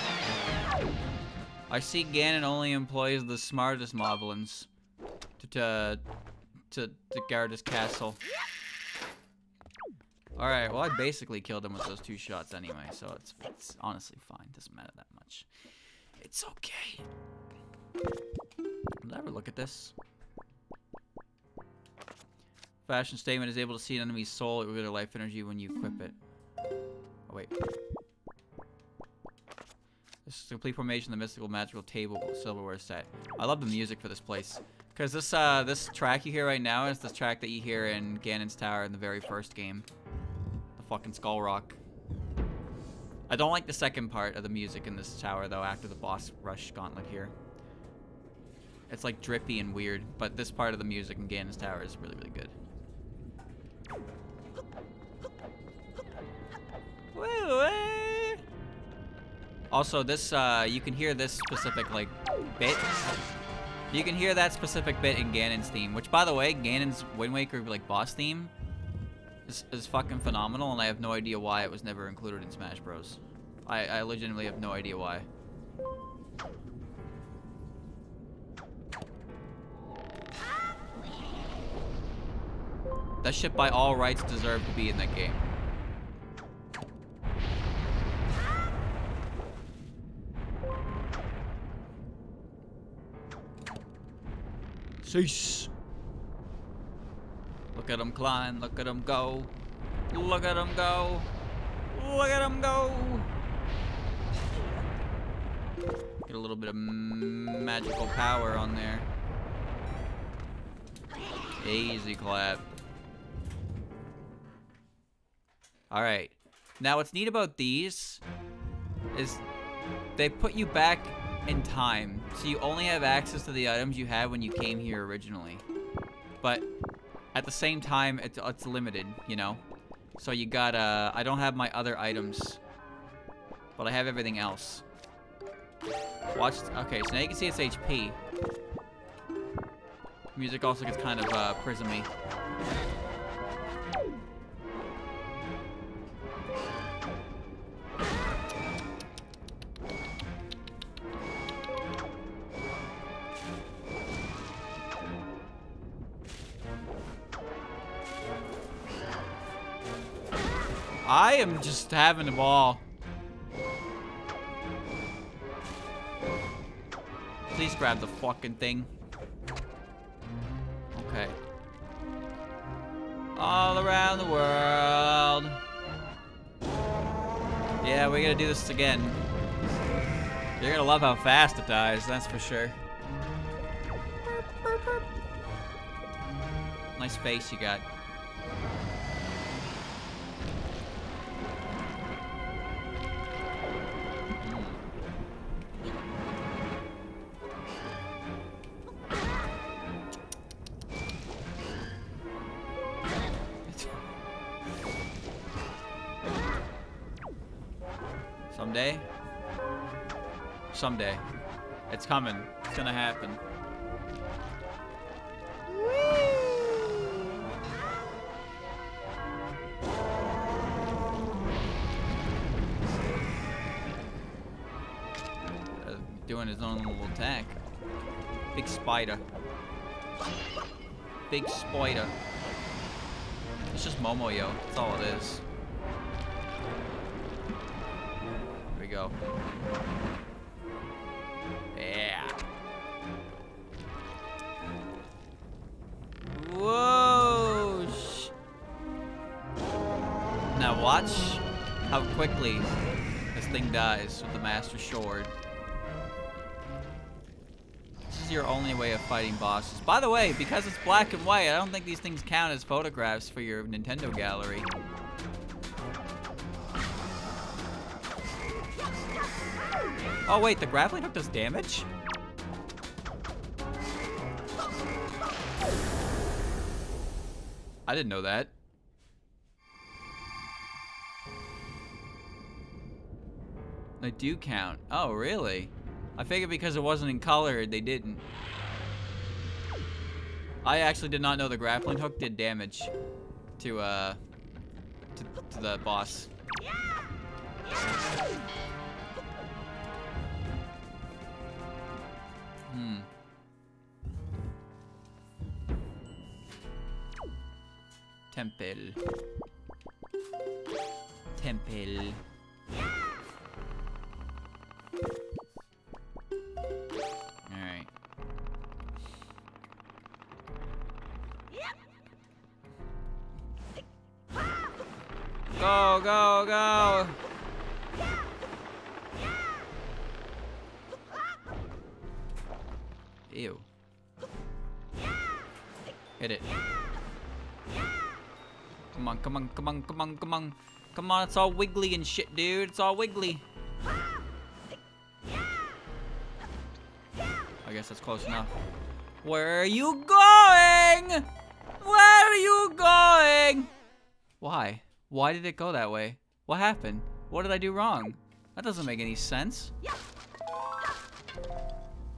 I see Ganon only employs the smartest moblins to guard his castle. Alright, well I basically killed him with those two shots anyway, so it's honestly fine. Doesn't matter that much. It's okay. Did I ever look at this? Fashion statement is able to see an enemy's soul or their life energy when you equip it. Oh wait. This is a complete formation of the mystical magical table silverware set. I love the music for this place. Because this track you hear right now is this track that you hear in Ganon's Tower in the very first game. The fucking Skull Rock. I don't like the second part of the music in this tower though, after the boss rush gauntlet here. It's like drippy and weird, but this part of the music in Ganon's Tower is really, really good. Also, this, you can hear this specific, like, bit. You can hear that specific bit in Ganon's theme, which, by the way, Ganon's Wind Waker, like, boss theme is fucking phenomenal, and I have no idea why it was never included in Smash Bros. I legitimately have no idea why. That shit by all rights deserved to be in that game. Cease. Look at him climb, look at him go. Look at him go. Look at him go. Get a little bit of magical power on there. Easy clap. Alright. Now what's neat about these is they put you back in time. So you only have access to the items you had when you came here originally. But at the same time, it's limited, you know? So you gotta... I don't have my other items. But I have everything else. Watch... Okay, so now you can see it's HP. Music also gets kind of prismy. I am just having a ball. Please grab the fucking thing. Okay. All around the world. Yeah, we're gonna do this again. You're gonna love how fast it dies, that's for sure. Nice face you got. Someday? Someday. It's coming. It's gonna happen. Doing his own little attack. Big spider. Big spider. It's just Momo-yo. That's all it is. Go. Yeah. Whoa. Now watch how quickly this thing dies with the Master Sword. This is your only way of fighting bosses. By the way, because it's black and white, I don't think these things count as photographs for your Nintendo gallery. Oh wait, the grappling hook does damage? I didn't know that. They do count. Oh, really? I figured because it wasn't in color, they didn't. I actually did not know the grappling hook did damage to the boss. Temple. Temple. Alright. Go, go, go! Ew. Hit it. Come on, come on, come on, come on, come on. Come on, it's all wiggly and shit, dude. It's all wiggly. I guess that's close enough. Where are you going? Where are you going? Why? Why did it go that way? What happened? What did I do wrong? That doesn't make any sense.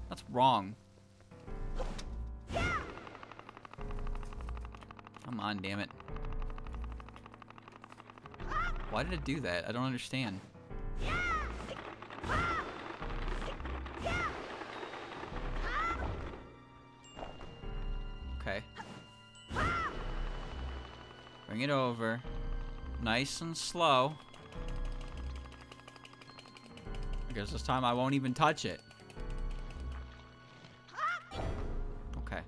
That's wrong. Come on, damn it. Why did it do that? I don't understand. Okay. Bring it over. Nice and slow. I guess this time I won't even touch it. Okay.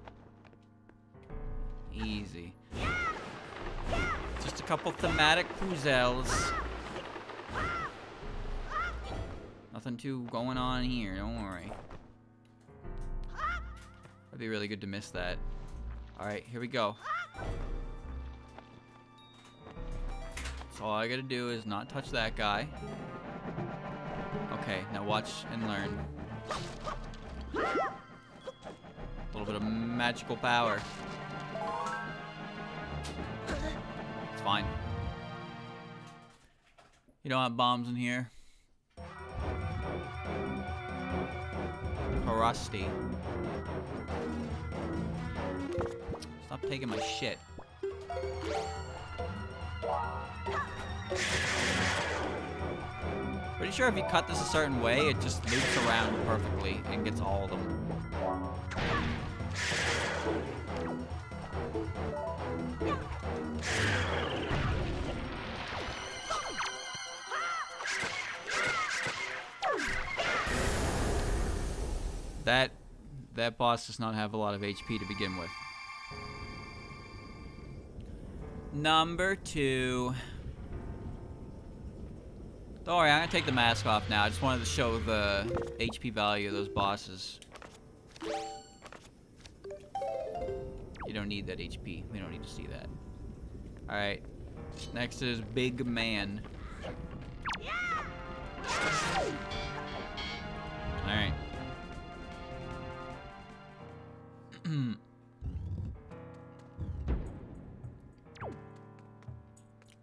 Easy. Just a couple thematic puzzles. Nothing too going on here, don't worry. That'd be really good to miss that. Alright, here we go. So all I gotta do is not touch that guy. Okay, now watch and learn. A little bit of magical power. It's fine. You don't have bombs in here. Rusty. Stop taking my shit. Pretty sure if you cut this a certain way, it just loops around perfectly and gets all of them. That boss does not have a lot of HP to begin with. Number 2. Don't worry, I'm gonna take the mask off now. I just wanted to show the HP value of those bosses. You don't need that HP. We don't need to see that. Alright. Next is Big Man. Alright.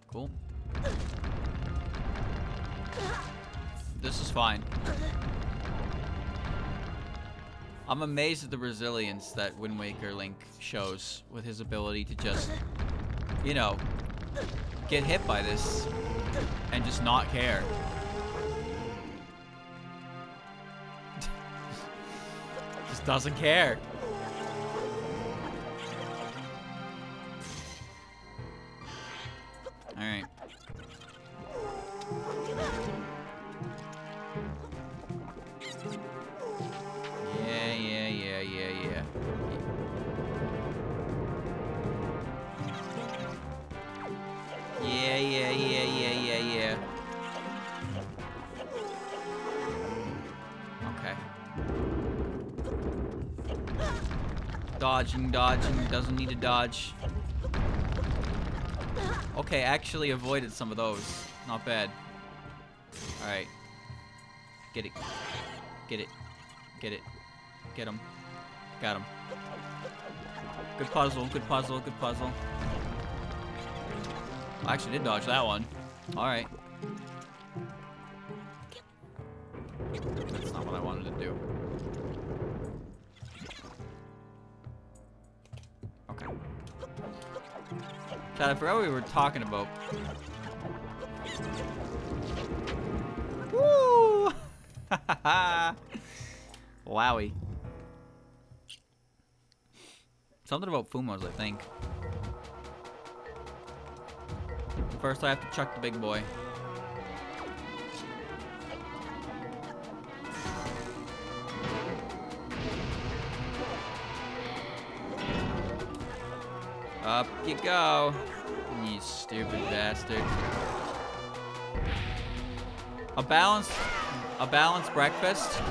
Cool. This is fine. I'm amazed at the resilience that Wind Waker Link shows with his ability to just, you know, get hit by this and just not care. Just doesn't care. Alright. Yeah. Yeah. Okay. Dodging, doesn't need to dodge. Okay, actually avoided some of those. Not bad. Alright. Get it. Get it. Get it. Get him. Got him. Good puzzle, good puzzle, good puzzle. I actually did dodge that one. Alright. That's not what I wanted to do. Okay. Chad, I forgot what we were talking about. Woo! Wowie. Something about Fumos, I think. First, I have to chuck the big boy. Up you go, you stupid bastard. A balanced breakfast.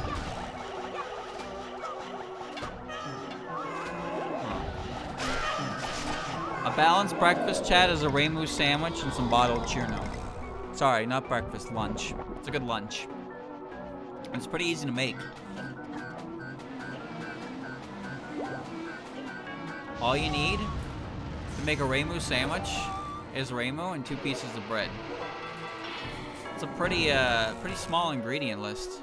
A balanced breakfast, Chad, is a Rainbow sandwich and some bottled Cherno. Sorry, not breakfast, lunch. It's a good lunch. And it's pretty easy to make. All you need to make a Rainbow sandwich is Rainbow and 2 pieces of bread. It's a pretty small ingredient list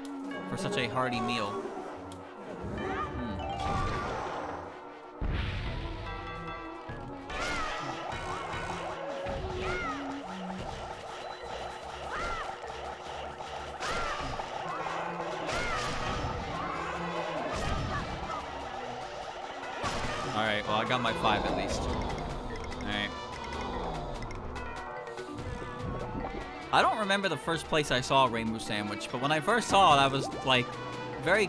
for such a hearty meal. Alright, well I got my 5 at least. Alright. I don't remember the first place I saw a rainbow sandwich, but when I first saw it, I was like, very...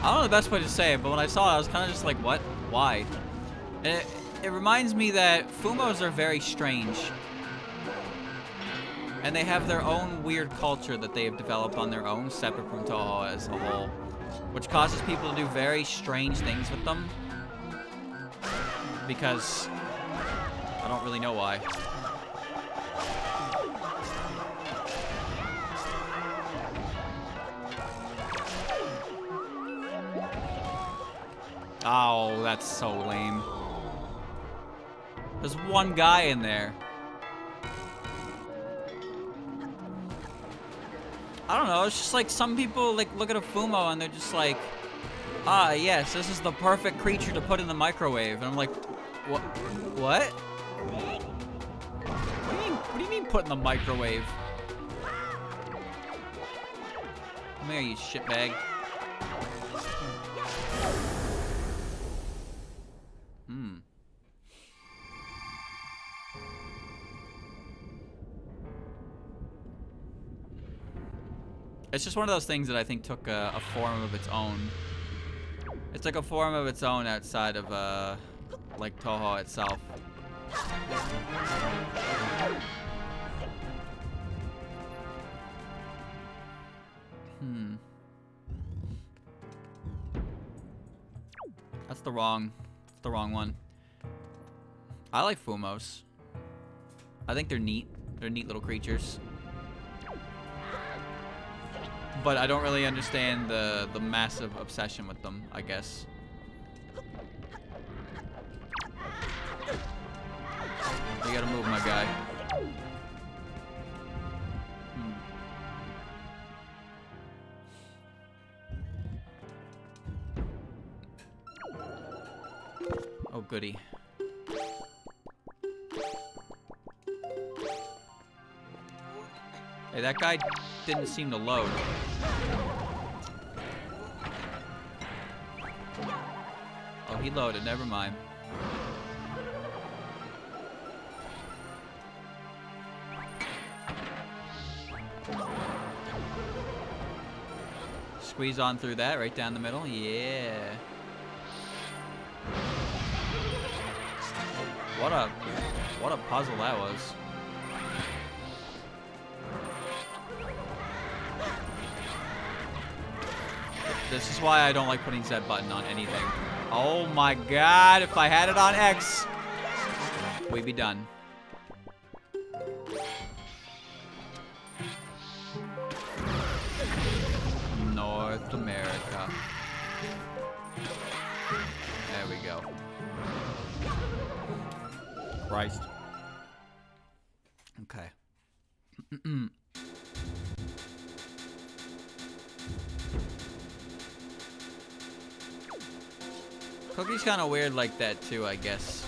I don't know the best way to say it, but when I saw it, I was kind of just like, what? Why? And it reminds me that Fumos are very strange. And they have their own weird culture that they have developed on their own, separate from Toho as a whole. Which causes people to do very strange things with them. Because I don't really know why. Oh, that's so lame. There's one guy in there. I don't know, it's just like some people like look at a Fumo and they're just like, ah, yes, this is the perfect creature to put in the microwave. And I'm like, what? What? What do you mean put in the microwave? Come here, you shitbag. It's just one of those things that I think took a form of its own. It took a form of its own outside of, like, Toho itself. That's the wrong one. I like Fumos. I think they're neat. They're neat little creatures. But I don't really understand the massive obsession with them, I guess. You gotta move, my guy. Oh, goody. Hey, that guy didn't seem to load. Oh, he loaded. Never mind. Squeeze on through that, right down the middle. Yeah. What a puzzle that was. This is why I don't like putting Z button on anything. Oh my god, if I had it on X, we'd be done. North America. There we go. Christ. Okay. Cookie's kind of weird like that too, I guess.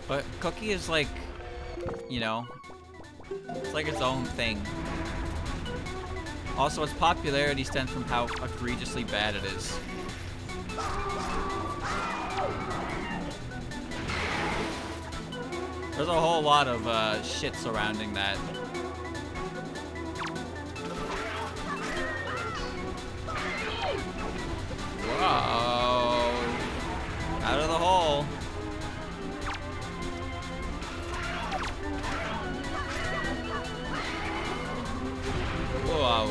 But Cookie is like, you know, it's like its own thing. Also, its popularity stems from how egregiously bad it is. There's a whole lot of shit surrounding that. Whoa. Out of the hole. Whoa.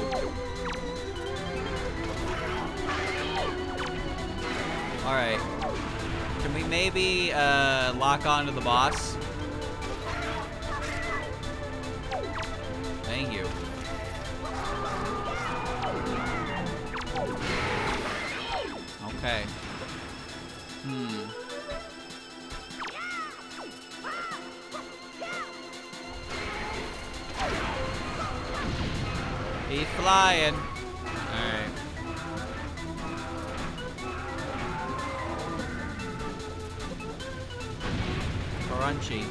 Alright. Can we maybe lock onto the boss? Thank you. Okay. He's flying. Alright. Crunchy.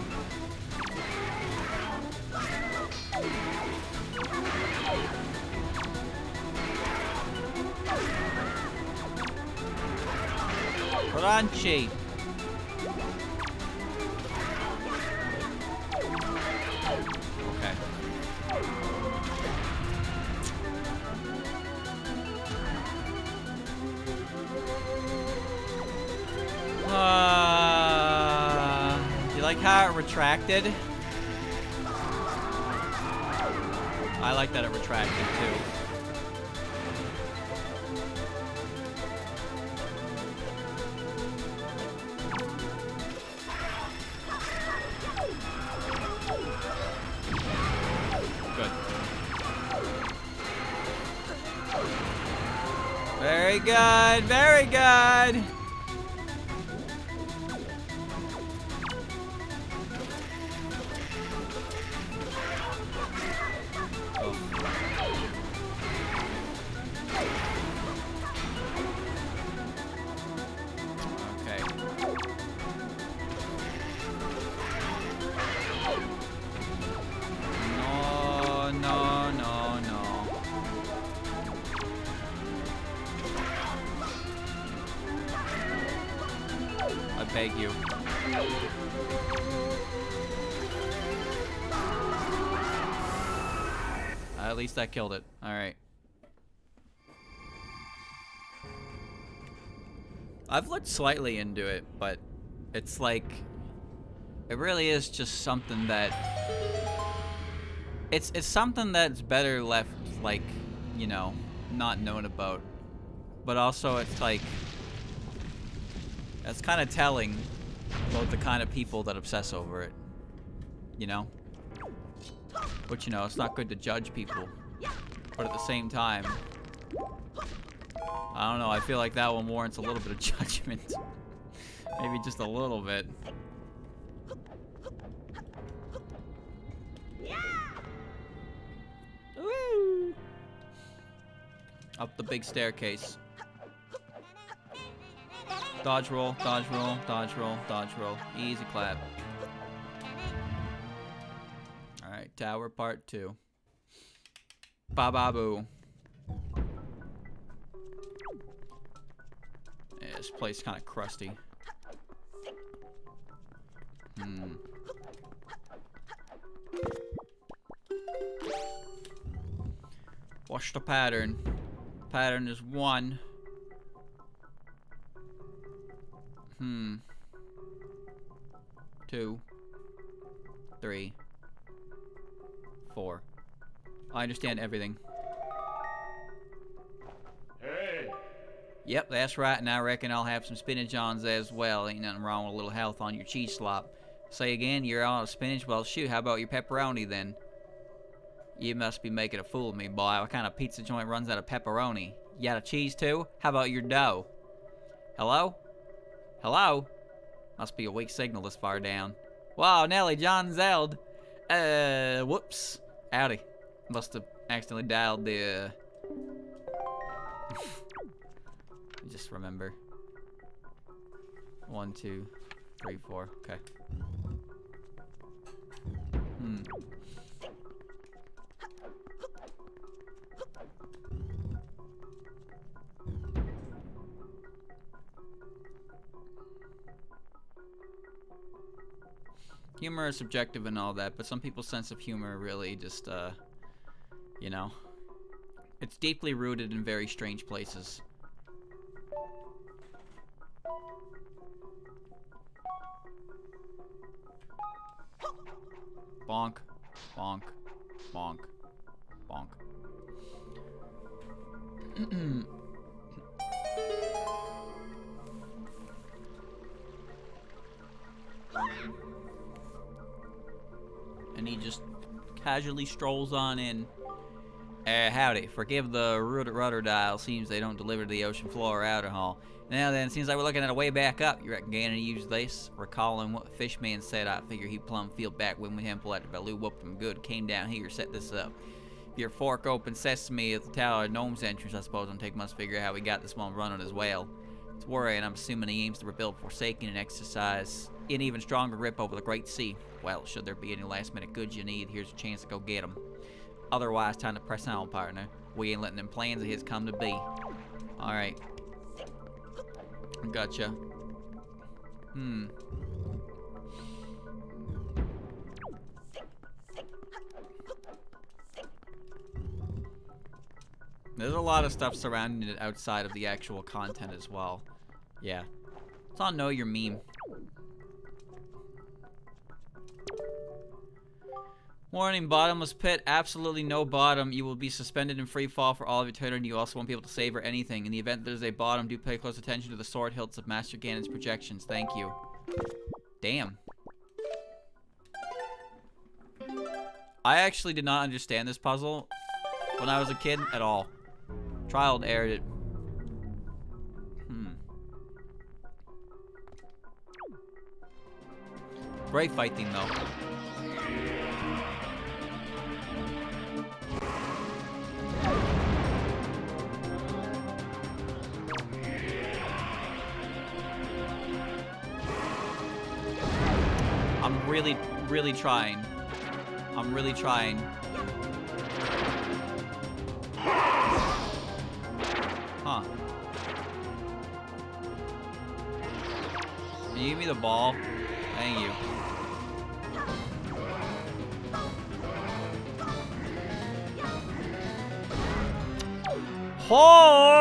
Crunchy. like how it retracted. I like that it retracted too. Good. Very good, very good. Beg you. At least I killed it. Alright. I've looked slightly into it, but it's like... It really is just something that... It's something that's better left, like, you know, not known about. But also it's like... That's kind of telling about the kind of people that obsess over it, you know? But, you know, it's not good to judge people. But at the same time, I don't know, I feel like that one warrants a little bit of judgment. Maybe just a little bit. Woo! Up the big staircase. Dodge roll, dodge roll, dodge roll, dodge roll. Easy clap. Alright, tower part 2. Ba-ba-boo. Yeah, this place is kind of crusty. Watch the pattern. Pattern is 1. 2, 3, 4. I understand everything. Hey. Yep, that's right, and I reckon I'll have some spinach on as well. Ain't nothing wrong with a little health on your cheese slop. Say again, you're out of spinach? Well, shoot, how about your pepperoni then? You must be making a fool of me, boy. What kind of pizza joint runs out of pepperoni? You got a cheese too? How about your dough? Hello? Hello? Must be a weak signal this far down. Wow, Nelly, John Zelda. Whoops. Howdy. Must have accidentally dialed the, Just remember. 1, 2, 3, 4. Okay. Humor is subjective and all that, but some people's sense of humor really just, you know, it's deeply rooted in very strange places. Bonk, bonk, bonk, bonk. And he just casually strolls on in. Howdy. Forgive the rudder dial. Seems they don't deliver to the ocean floor or outer hall. Now then, seems like we're looking at a way back up. You reckon gaining to use this? Recalling what Fishman said, I figure he plumb feel back when we him pulled out the Baloo, whooped him good, came down here, set this up. If your fork open sesame at the Tower of Gnome's entrance, I suppose I'm taking must figure out how we got this one running as well. It's worrying, I'm assuming he aims to rebuild Forsaken and exercise an even stronger grip over the Great Sea. Well, should there be any last-minute goods you need, here's a chance to go get them. Otherwise, time to press on, partner. We ain't letting them plans of his come to be. Alright. Gotcha. There's a lot of stuff surrounding it outside of the actual content as well. Yeah. It's on Know Your Meme. Warning, bottomless pit. Absolutely no bottom. You will be suspended in free fall for all of eternity. You also won't be able to save or anything. In the event there's a bottom, do pay close attention to the sword hilts of Master Ganon's projections. Thank you. Damn. I actually did not understand this puzzle when I was a kid at all. Trial and errored it. Great fight theme, though. I'm really, really trying. I'm really trying. Huh. Can you give me the ball? Thank you. Oh!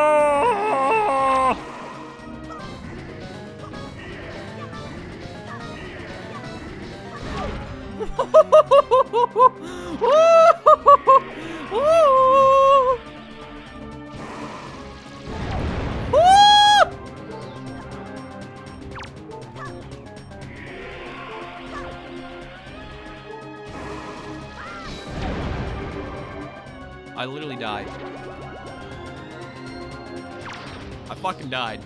I literally died. I fucking died.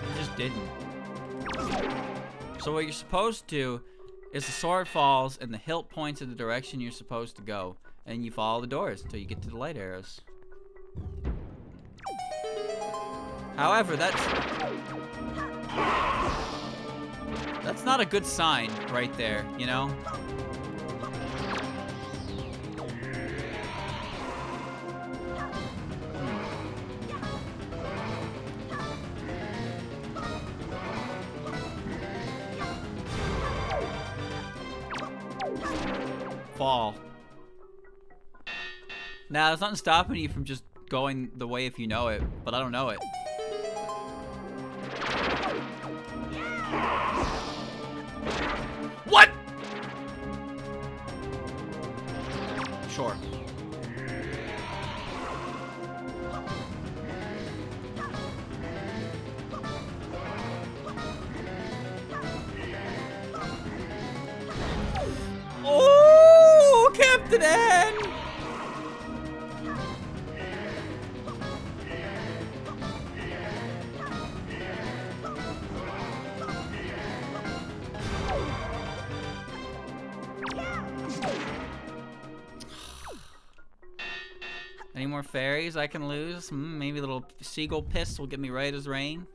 I just didn't. So what you're supposed to do is the sword falls and the hilt points in the direction you're supposed to go. And you follow the doors until you get to the light arrows. However, that's not a good sign right there, you know? Fall. Now, there's nothing stopping you from just going the way if you know it, but I don't know it. What? Sure. Oh, Captain N! Any more fairies I can lose? Maybe a little seagull piss will get me right as rain.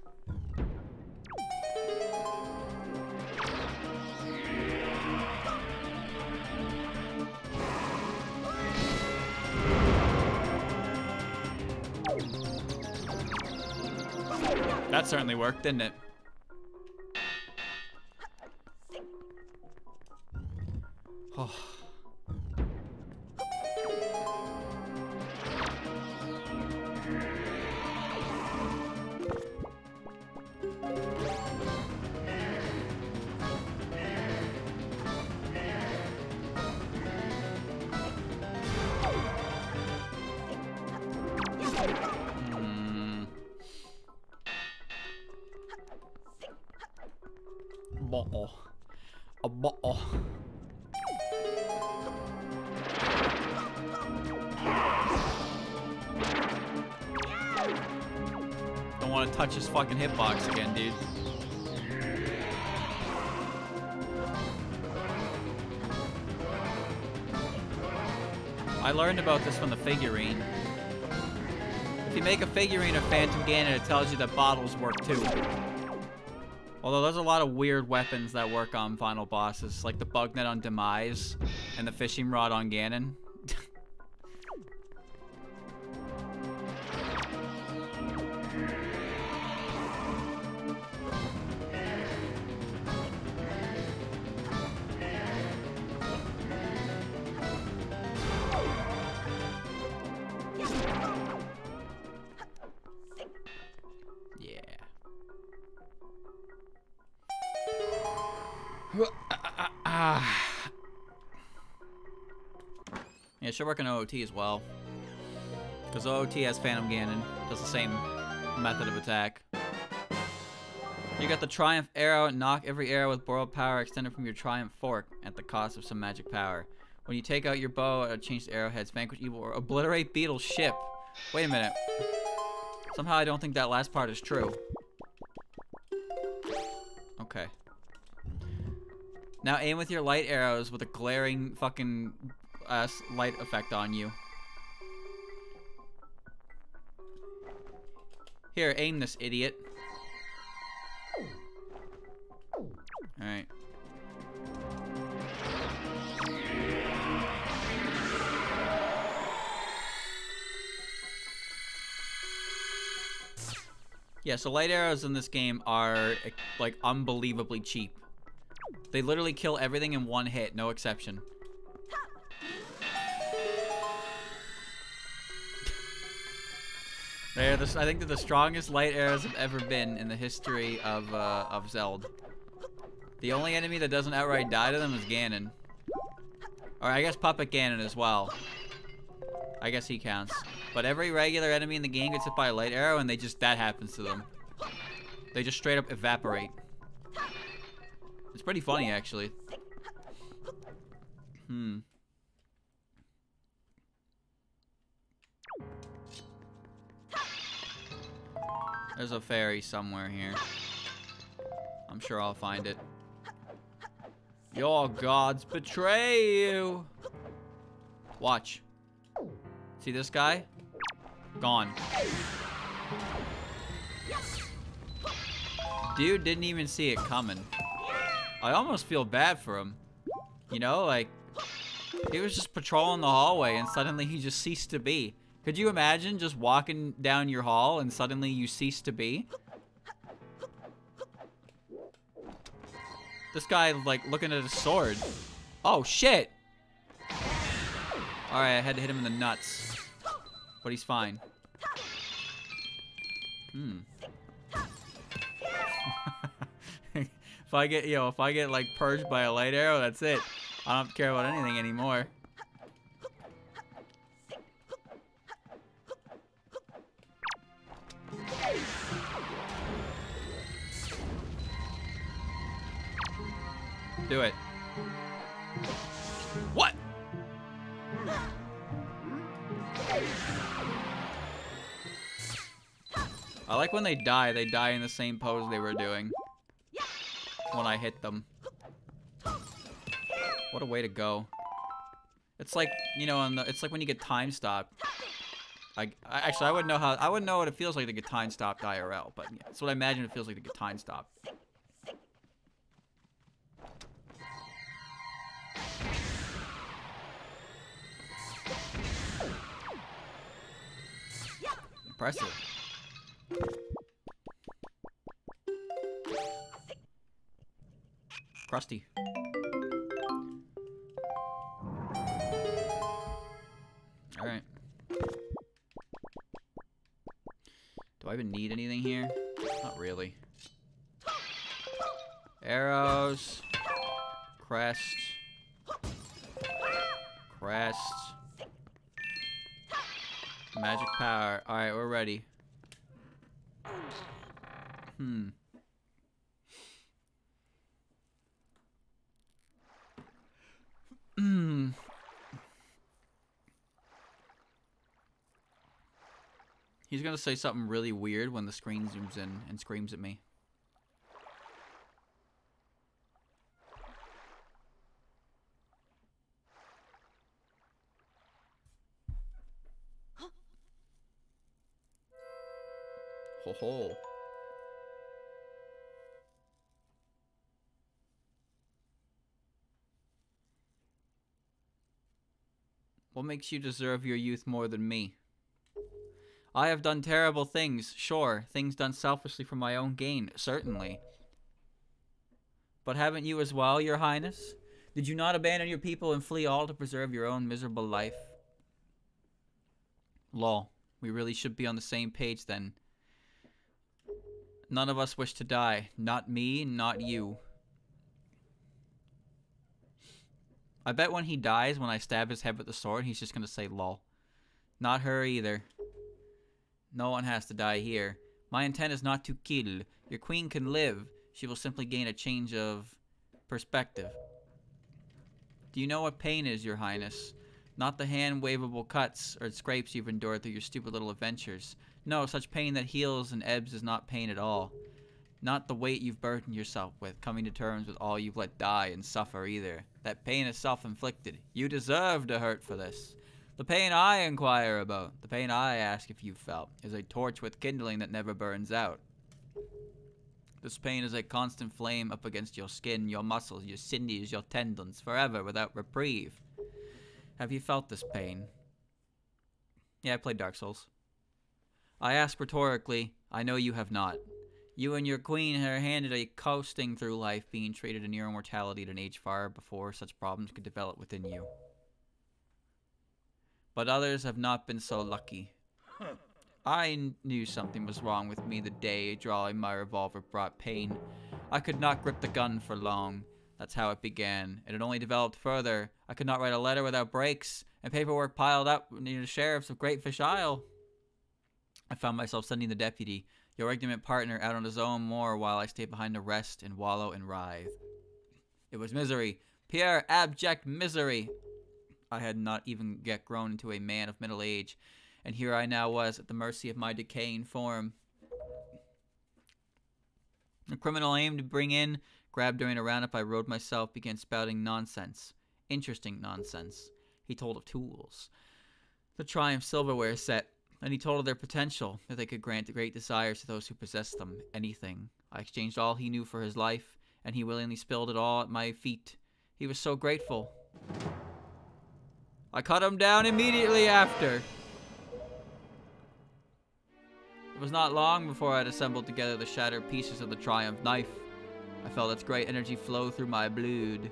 That certainly worked, didn't it? Oh. Ball. A ball. Don't want to touch his fucking hitbox again, dude. I learned about this from the figurine. If you make a figurine of Phantom Ganon, it tells you that bottles work too. Although there's a lot of weird weapons that work on final bosses, like the bug net on Demise and the fishing rod on Ganon. Yeah. Yeah, it should work on OOT as well. Because OOT has Phantom Ganon. Does the same method of attack. You got the Triumph Arrow. Knock every arrow with borrowed power extended from your Triumph Fork at the cost of some magic power. When you take out your bow, change the arrowheads, vanquish evil, or obliterate Beetle's ship. Wait a minute. Somehow I don't think that last part is true. Okay. Now aim with your light arrows with a glaring fucking light effect on you. Here, aim this idiot. Alright. Yeah, so light arrows in this game are, like, unbelievably cheap. They literally kill everything in one hit, no exception. I think they're the strongest light arrows have ever been in the history of Zelda. The only enemy that doesn't outright die to them is Ganon. Or I guess Puppet Ganon as well. I guess he counts. But every regular enemy in the game gets hit by a light arrow and that happens to them. They just straight up evaporate. It's pretty funny, actually. There's a fairy somewhere here. I'm sure I'll find it. Your gods betray you. Watch. See this guy? Gone. Dude didn't even see it coming. I almost feel bad for him. You know, like, he was just patrolling the hallway and suddenly he just ceased to be. Could you imagine just walking down your hall and suddenly you cease to be? This guy, like, looking at his sword. Oh, shit! Alright, I had to hit him in the nuts. But he's fine. If I get, like, purged by a light arrow, that's it. I don't care about anything anymore. Do it. What? I like when they die in the same pose they were doing when I hit them. What a way to go. It's like, you know, it's like when you get time stopped. Actually, I wouldn't know what it feels like to get time stopped IRL, but yeah, that's what I imagine it feels like to get time stopped. Impressive. Crusty. Alright. Do I even need anything here? Not really. Arrows. Crest. Crest. Magic power. Alright, we're ready. He's gonna say something really weird when the screen zooms in and screams at me. Ho ho. What makes you deserve your youth more than me? I have done terrible things, sure. Things done selfishly for my own gain, certainly. But haven't you as well, your highness? Did you not abandon your people and flee all to preserve your own miserable life? Lol. We really should be on the same page then. None of us wish to die. Not me, not you. I bet when he dies, when I stab his head with the sword, he's just gonna say lol. Not her either. No one has to die here. My intent is not to kill. Your queen can live. She will simply gain a change of perspective. Do you know what pain is, Your Highness? Not the hand-waveable cuts or scrapes you've endured through your stupid little adventures. No, such pain that heals and ebbs is not pain at all. Not the weight you've burdened yourself with, coming to terms with all you've let die and suffer either. That pain is self-inflicted. You deserve to hurt for this. The pain I inquire about, the pain I ask if you've felt, is a torch with kindling that never burns out. This pain is a constant flame up against your skin, your muscles, your sinews, your tendons, forever without reprieve. Have you felt this pain? Yeah, I played Dark Souls. I ask rhetorically, I know you have not. You and your queen are handed a coasting through life, being treated in your immortality at an age far before such problems could develop within you. But others have not been so lucky. I knew something was wrong with me the day drawing my revolver brought pain. I could not grip the gun for long. That's how it began. It had only developed further. I could not write a letter without breaks, and paperwork piled up near the sheriffs of Greatfish Isle. I found myself sending the deputy, your ignorant partner, out on his own moor while I stayed behind to rest and wallow and writhe. It was misery. Pure, abject misery. I had not even yet grown into a man of middle age, and here I now was at the mercy of my decaying form. The criminal I aimed to bring in, grabbed during a roundup I rode myself, began spouting nonsense. Interesting nonsense. He told of tools. The Triumph silverware set, and he told of their potential, that they could grant great desires to those who possessed them. Anything. I exchanged all he knew for his life, and he willingly spilled it all at my feet. He was so grateful. I cut him down immediately after. It was not long before I had assembled together the shattered pieces of the Triumph knife. I felt its great energy flow through my blood.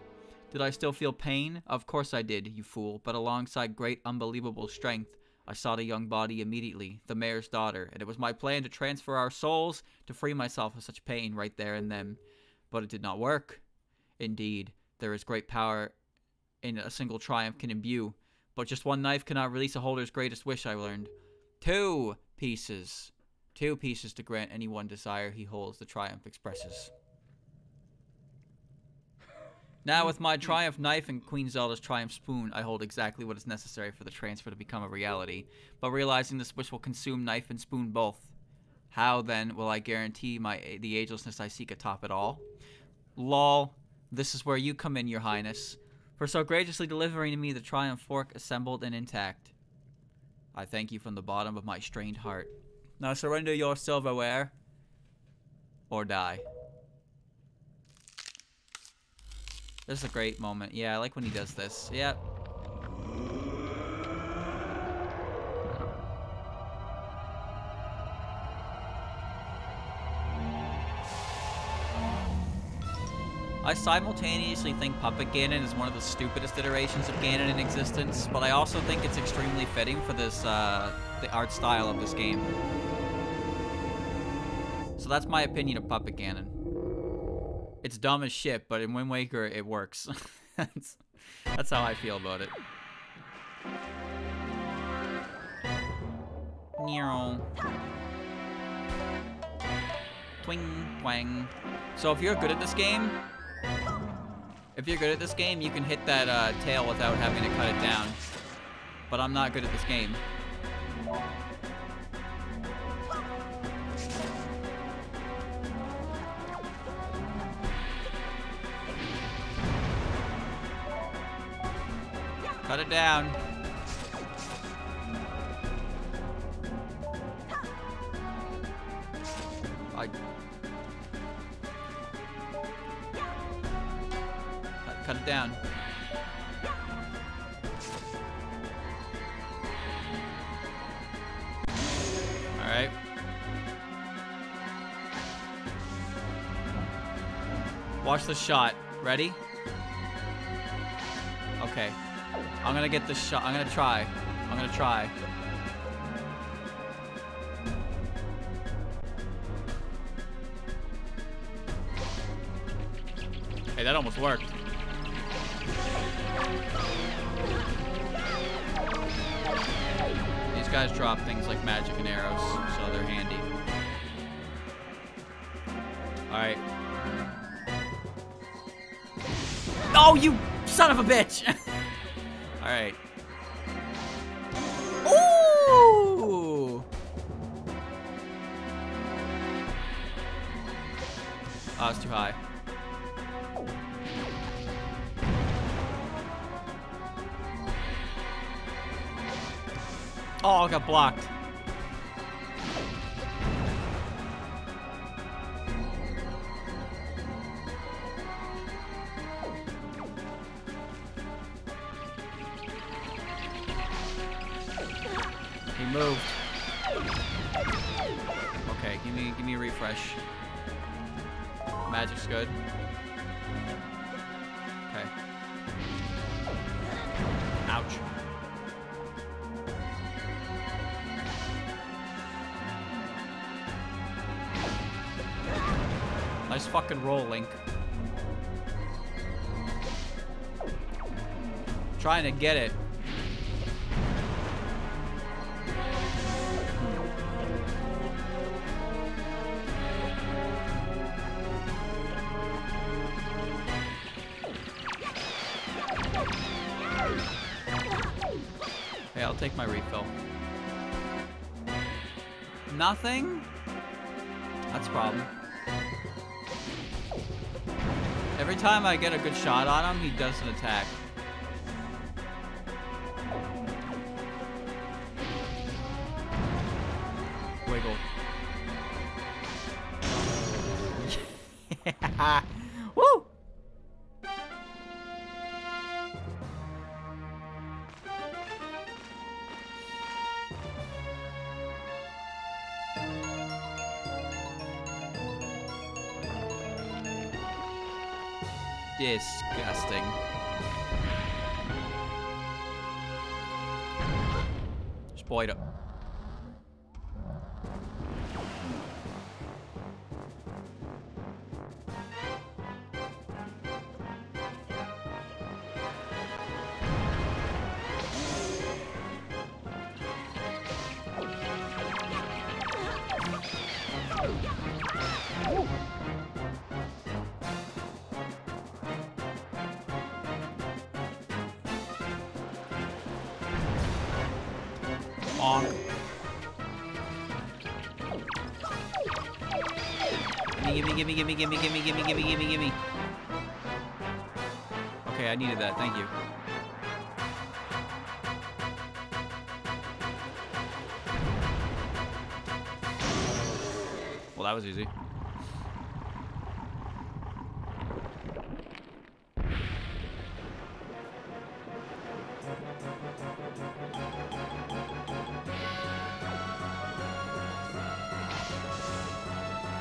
Did I still feel pain? Of course I did, you fool, but alongside great unbelievable strength, I saw the young body immediately, the mayor's daughter, and it was my plan to transfer our souls to free myself of such pain right there and then. But it did not work. Indeed, there is great power in a single Triumph can imbue, but just one knife cannot release a holder's greatest wish, I learned. 2 pieces. 2 pieces to grant any one desire he holds, the Triumph expresses. Now with my Triumph knife and Queen Zelda's Triumph spoon, I hold exactly what is necessary for the transfer to become a reality, but realizing this wish will consume knife and spoon both. How then will I guarantee the agelessness I seek atop it all? Lol, this is where you come in, Your Highness, for so graciously delivering to me the Triumph fork assembled and intact. I thank you from the bottom of my strained heart. Now surrender your silverware, or die. This is a great moment. Yeah, I like when he does this. Yep. I simultaneously think Puppet Ganon is one of the stupidest iterations of Ganon in existence, but I also think it's extremely fitting for this, the art style of this game. So that's my opinion of Puppet Ganon. It's dumb as shit, but in Wind Waker, it works. That's how I feel about it. Nero. Twing, twang. So if you're good at this game, you can hit that tail without having to cut it down. But I'm not good at this game. Cut it down. Cut it down. All right. Watch the shot. Ready? Okay. I'm gonna get this shot. I'm gonna try. Hey, that almost worked. These guys drop things like magic and arrows, so they're handy. Alright. Oh, you son of a bitch! Alright. Ooh! Oh, it's too high. Oh, I got blocked. He moved. Okay, give me a refresh. Magic's good. Okay. Ouch. Nice fucking roll, Link. Trying to get it. Hey, I'll take my refill. Nothing? That's a problem. Every time I get a good shot on him, he doesn't attack. Wiggle. Yeah. Woo! Disgusting. Spoiled up. Gimme. Okay, I needed that. Thank you. Well, that was easy.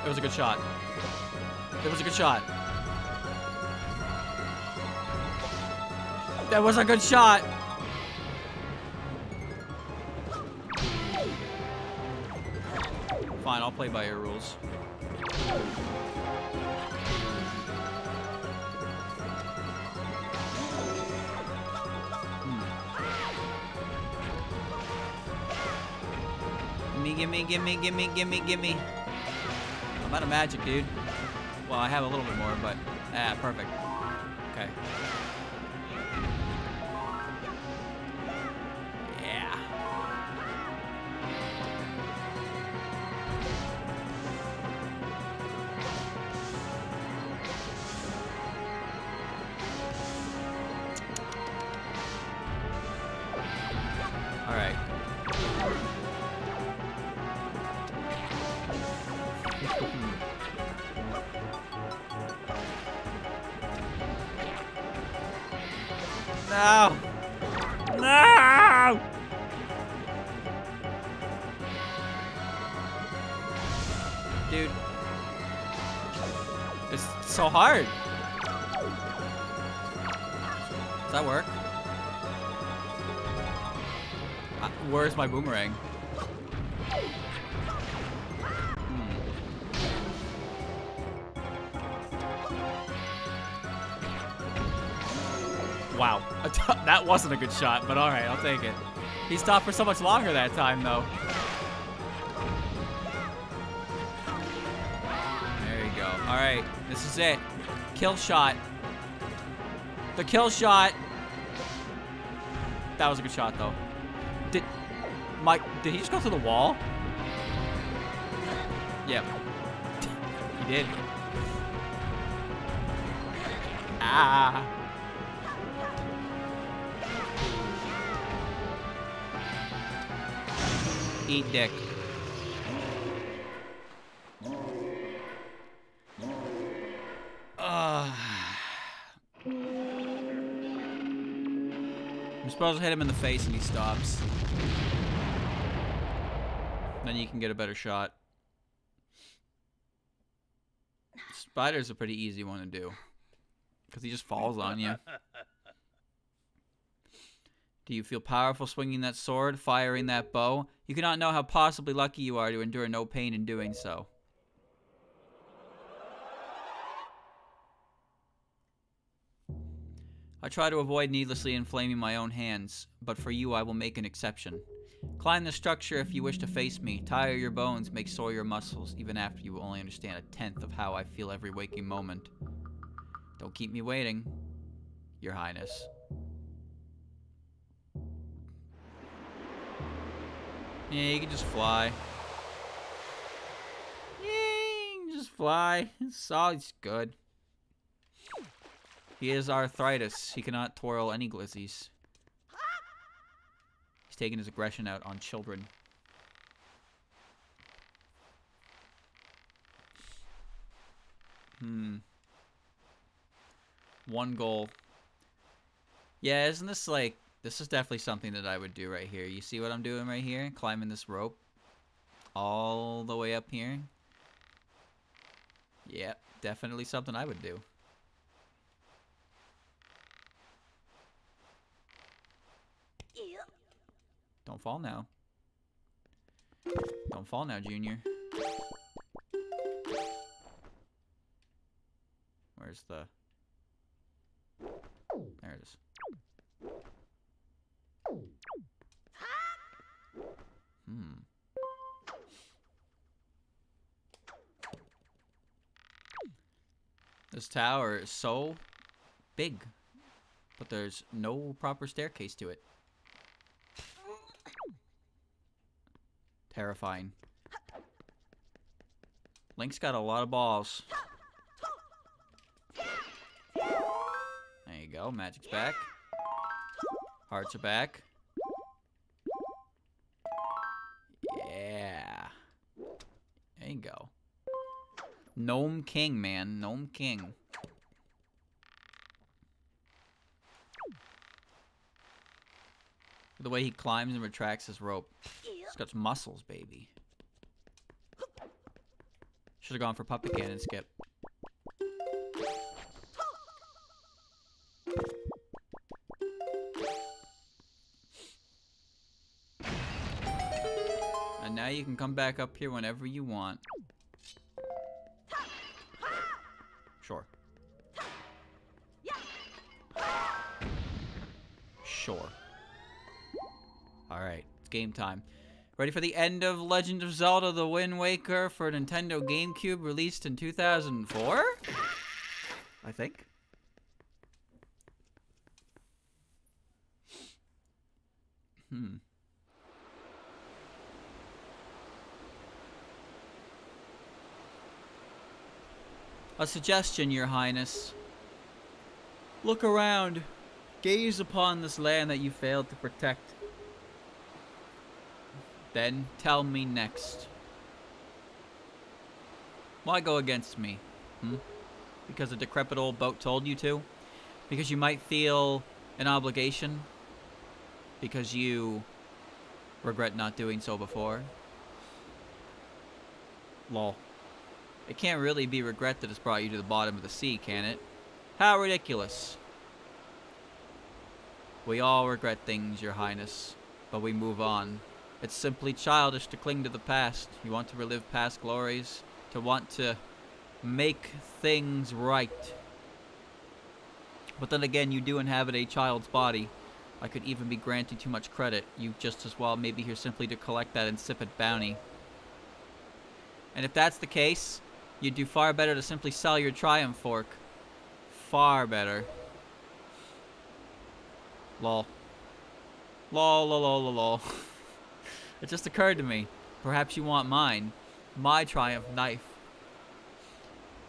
It was a good shot. It was a good shot. That was a good shot. Fine, I'll play by your rules. Gimme. I'm out of magic, dude. Well, I have a little bit more, but perfect. Okay. Yeah. All right. No! No! Dude. It's so hard. Does that work? Where's my boomerang? Wow. That wasn't a good shot, but alright, I'll take it. He stopped for so much longer that time, though. There you go. Alright, this is it. Kill shot. The kill shot. That was a good shot, though. Did he just go through the wall? Yep. He did. Ah. Eat dick. I'm supposed to hit him in the face and he stops. Then you can get a better shot. Spider's a pretty easy one to do. Because he just falls on you. Do you feel powerful swinging that sword, firing that bow? You cannot know how possibly lucky you are to endure no pain in doing so. I try to avoid needlessly inflaming my own hands, but for you I will make an exception. Climb the structure if you wish to face me. Tire your bones, make sore your muscles, even after you will only understand a tenth of how I feel every waking moment. Don't keep me waiting, Your Highness. Yeah, you can just fly. Yeah, you can just fly. It's all good. He has arthritis. He cannot twirl any glizzies. He's taking his aggression out on children. One goal. Yeah, isn't this like... This is definitely something that I would do right here. You see what I'm doing right here? Climbing this rope. All the way up here. Yeah, definitely something I would do. Don't fall now. Don't fall now, Junior. Where's the... There it is. This tower is so big, but there's no proper staircase to it. Terrifying. Link's got a lot of balls. There you go. Magic's back. Hearts are back. Yeah. There you go. Gnome King, man. Gnome King. The way he climbs and retracts his rope. He's got some muscles, baby. Should have gone for puppet cannon skip. And now you can come back up here whenever you want. Sure. Sure. Alright, it's game time. Ready for the end of Legend of Zelda The Wind Waker for Nintendo GameCube, released in 2004? I think. A suggestion, Your Highness. Look around. Gaze upon this land that you failed to protect. Then tell me next. Why go against me? Because a decrepit old boat told you to? Because you might feel an obligation? Because you regret not doing so before? Lol. It can't really be regret that has brought you to the bottom of the sea, can it? How ridiculous. We all regret things, Your Highness, but we move on. It's simply childish to cling to the past. You want to relive past glories, to want to make things right. But then again, you do inhabit a child's body. I could even be granting too much credit. You just as well may be here simply to collect that insipid bounty. And if that's the case, you'd do far better to simply sell your Triumph Fork. Far better. Lol. Lol, lol, lol, lol, lol. It just occurred to me. Perhaps you want mine. My Triumph knife.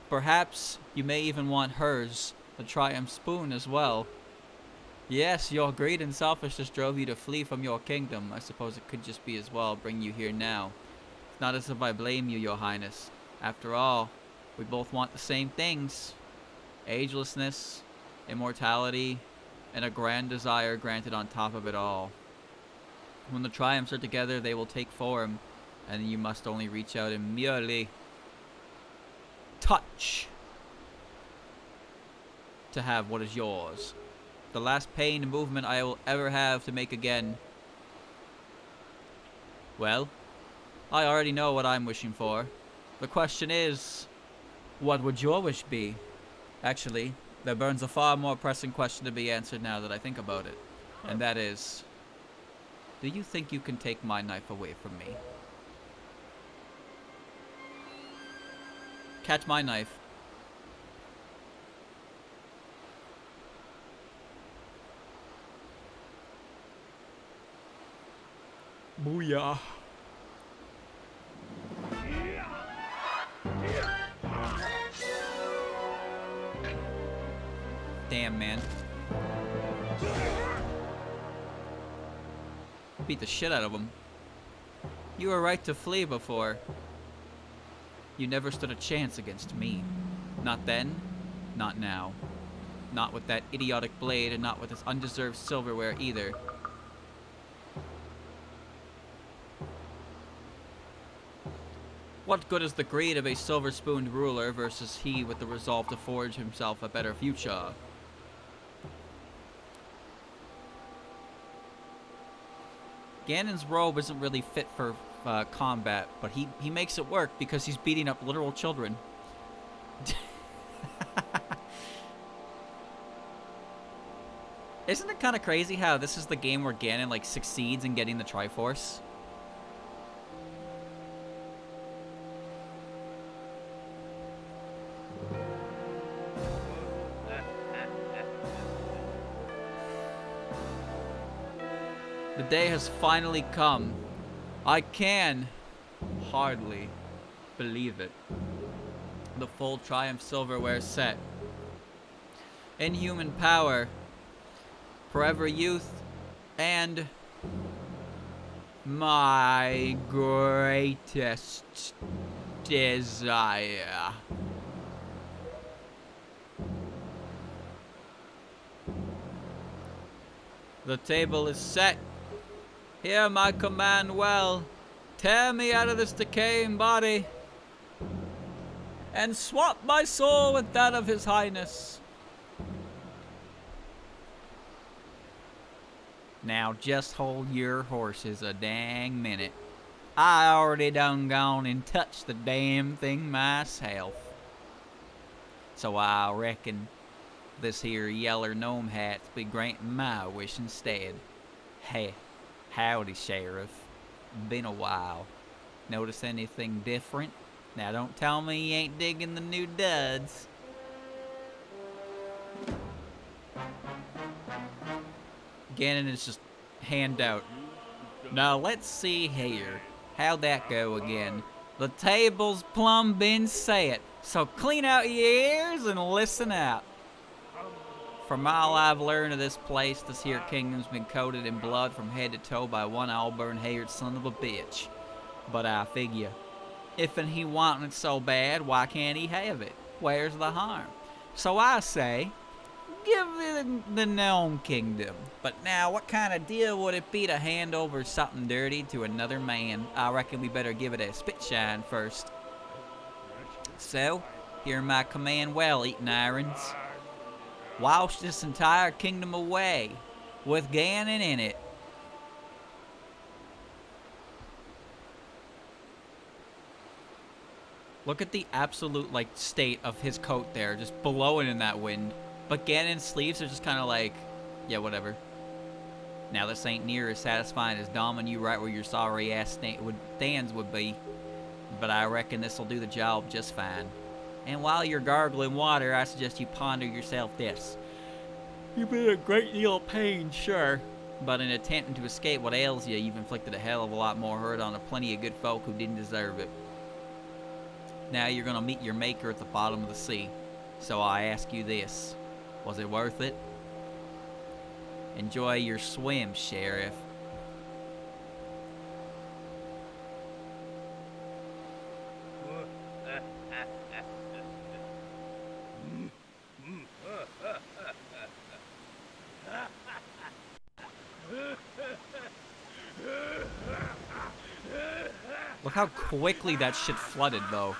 Perhaps you may even want hers. The Triumph spoon as well. Yes, your greed and selfishness drove you to flee from your kingdom. I suppose it could just be as well bring you here now. It's not as if I blame you, your highness. After all, we both want the same things. Agelessness, immortality, and a grand desire granted on top of it all. When the triumphs are together, they will take form, and you must only reach out and merely touch to have what is yours. The last pain and movement I will ever have to make again. Well, I already know what I'm wishing for. The question is, what would your wish be? Actually, there burns a far more pressing question to be answered now that I think about it. And that is, do you think you can take my knife away from me? Catch my knife. Booyah. Damn, man. Beat the shit out of him. You were right to flee before. You never stood a chance against me. Not then, not now. Not with that idiotic blade, and not with this undeserved silverware either. What good is the greed of a silver-spooned ruler versus he with the resolve to forge himself a better future? Ganon's robe isn't really fit for combat, but he makes it work because he's beating up literal children. Isn't it kind of crazy how this is the game where Ganon like succeeds in getting the Triforce? The day has finally come. I can hardly believe it. The full Triumph Silverware set. Inhuman power. Forever youth. And my greatest desire. The table is set. Hear my command well. Tear me out of this decaying body. And swap my soul with that of His Highness. Now just hold your horses a dang minute. I already done gone and touched the damn thing myself. So I reckon this here yeller gnome hat's be granting my wish instead. Hey. Howdy, Sheriff. Been a while. Notice anything different? Now don't tell me you ain't digging the new duds. Ganon is just hand out. Now let's see here. How'd that go again? The table's plumb been set, so clean out your ears and listen out. From all I've learned of this place, this here kingdom's been coated in blood from head to toe by one auburn-haired son of a bitch. But I figure, if and he wanting it so bad, why can't he have it? Where's the harm? So I say, give it the gnome kingdom. But now, what kind of deal would it be to hand over something dirty to another man? I reckon we better give it a spit shine first. So, hear my command well, eating irons. Wash this entire kingdom away, with Ganon in it. Look at the absolute, like, state of his coat there, just blowing in that wind. But Ganon's sleeves are just kind of like, yeah, whatever. Now this ain't near as satisfying as doming you right where your sorry ass stands would be. But I reckon this'll do the job just fine. And while you're gargling water, I suggest you ponder yourself this. You've been in a great deal of pain, sure. But in attempting to escape what ails you, you've inflicted a hell of a lot more hurt on plenty of good folk who didn't deserve it. Now you're gonna meet your maker at the bottom of the sea. So I ask you this. Was it worth it? Enjoy your swim, Sheriff. Look how quickly that shit flooded, though.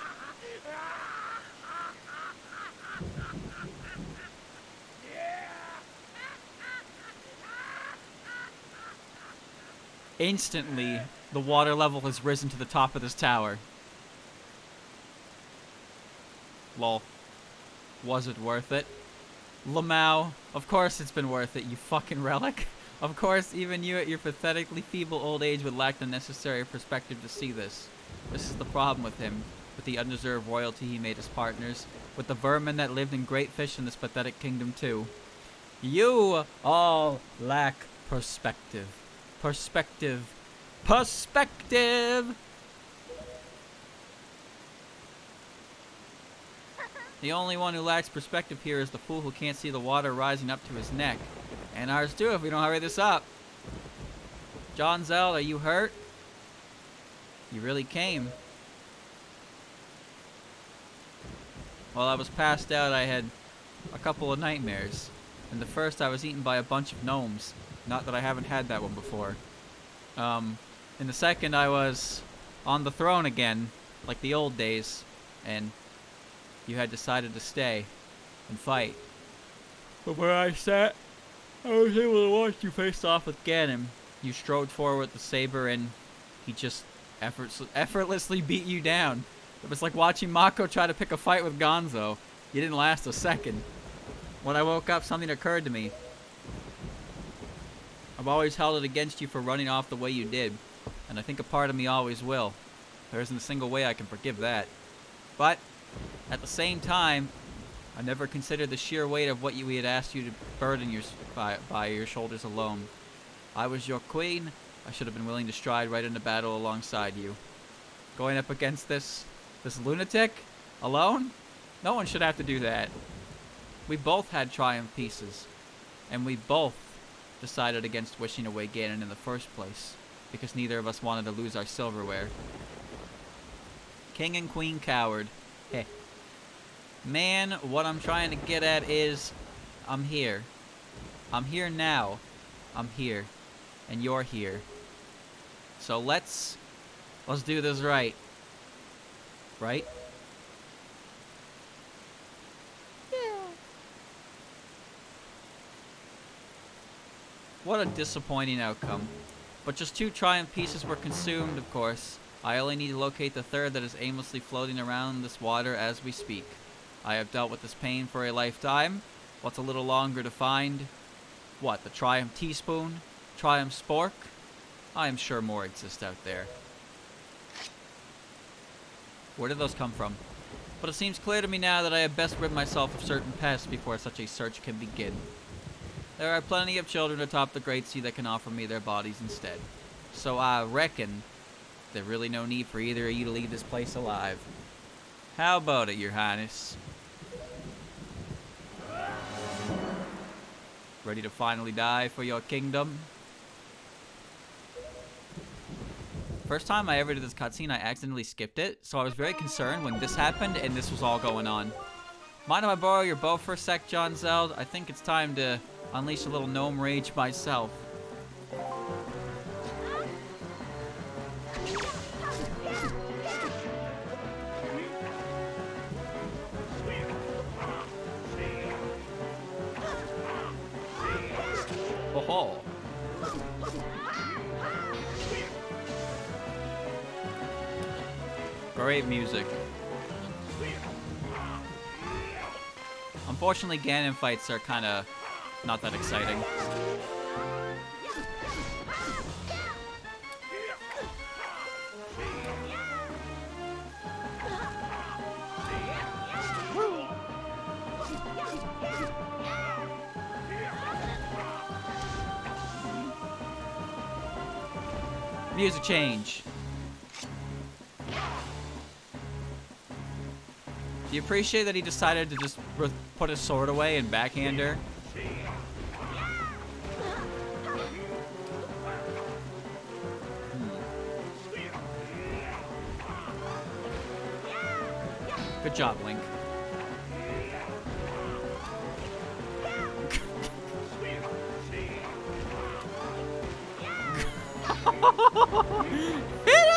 Instantly, the water level has risen to the top of this tower. Lol. Was it worth it? Lamau, of course it's been worth it, you fucking relic. Of course, even you at your pathetically feeble old age would lack the necessary perspective to see this. This is the problem with him, with the undeserved royalty he made his partners, with the vermin that lived in great fish in this pathetic kingdom too. You all lack perspective. Perspective. Perspective! The only one who lacks perspective here is the fool who can't see the water rising up to his neck. And ours too if we don't hurry this up. John Zell, are you hurt? You really came. While I was passed out, I had a couple of nightmares. In the first, I was eaten by a bunch of gnomes. Not that I haven't had that one before. In the second, I was on the throne again, like the old days. And you had decided to stay and fight. But where I sat, I was able to watch you face off with Ganon. You strode forward with the saber and he just effortlessly beat you down. It was like watching Mako try to pick a fight with Gonzo. You didn't last a second. When I woke up, something occurred to me. I've always held it against you for running off the way you did, and I think a part of me always will. There isn't a single way I can forgive that. But at the same time, I never considered the sheer weight of what we had asked you to burden by your shoulders alone. I was your queen. I should have been willing to stride right into battle alongside you. Going up against this lunatic alone? No one should have to do that. We both had triumph pieces, and we both decided against wishing away Ganon in the first place, because neither of us wanted to lose our silverware. King and Queen coward. Heh. Man, what I'm trying to get at is, I'm here. I'm here now. I'm here. And you're here. So let's do this right. Right? What a disappointing outcome. But just 2 triumph pieces were consumed, of course. I only need to locate the third that is aimlessly floating around this water as we speak. I have dealt with this pain for a lifetime. What's a little longer to find? What, the triumph teaspoon? Triumph spork? I am sure more exist out there. Where did those come from? But it seems clear to me now that I had best rid myself of certain pests before such a search can begin. There are plenty of children atop the great sea that can offer me their bodies instead. So I reckon there's really no need for either of you to leave this place alive. How about it, Your Highness? Ready to finally die for your kingdom? First time I ever did this cutscene, I accidentally skipped it, so I was very concerned when this happened and this was all going on. Mind if I borrow your bow for a sec, John Zeld? I think it's time to unleash a little gnome rage myself. Oh-ho. Great music. I'm Unfortunately, Ganon fights are kind of not that exciting. Music change. Do you appreciate that he decided to just put his sword away and backhand her? Good job, Link. Hit him!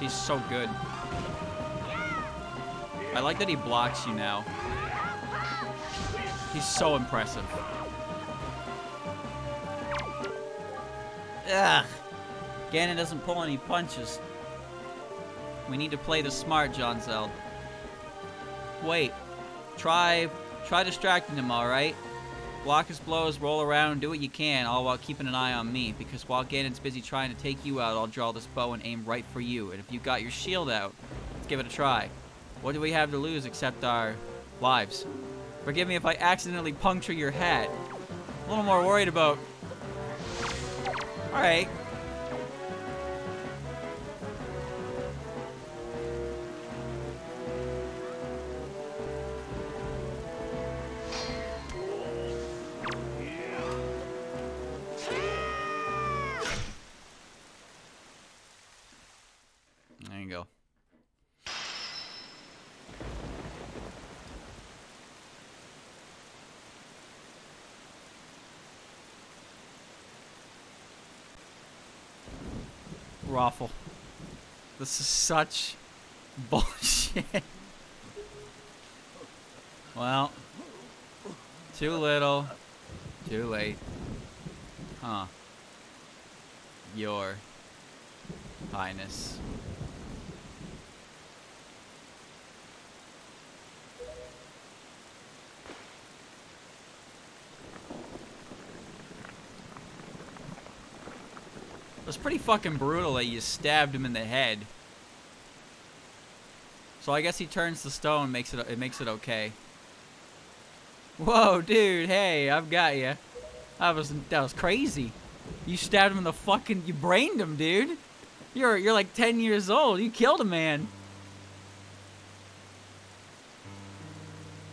He's so good. I like that he blocks you now. He's so impressive. Ugh. Ganon doesn't pull any punches. We need to play this smart, John Zeld. Wait. Try distracting him, alright? Block his blows, roll around, do what you can, all while keeping an eye on me. Because while Ganon's busy trying to take you out, I'll draw this bow and aim right for you. And if you got your shield out, let's give it a try. What do we have to lose except our lives? Forgive me if I accidentally puncture your hat. A little more worried about... Alright. There you go. Raffle. This is such bullshit. Well, too little, too late. Huh. Your Highness. It was pretty fucking brutal that you stabbed him in the head. So I guess he turns the stone, makes it okay. Whoa, dude, hey, I've got you. That was crazy. You stabbed him in the fucking, you brained him, dude. You're like 10 years old. You killed a man.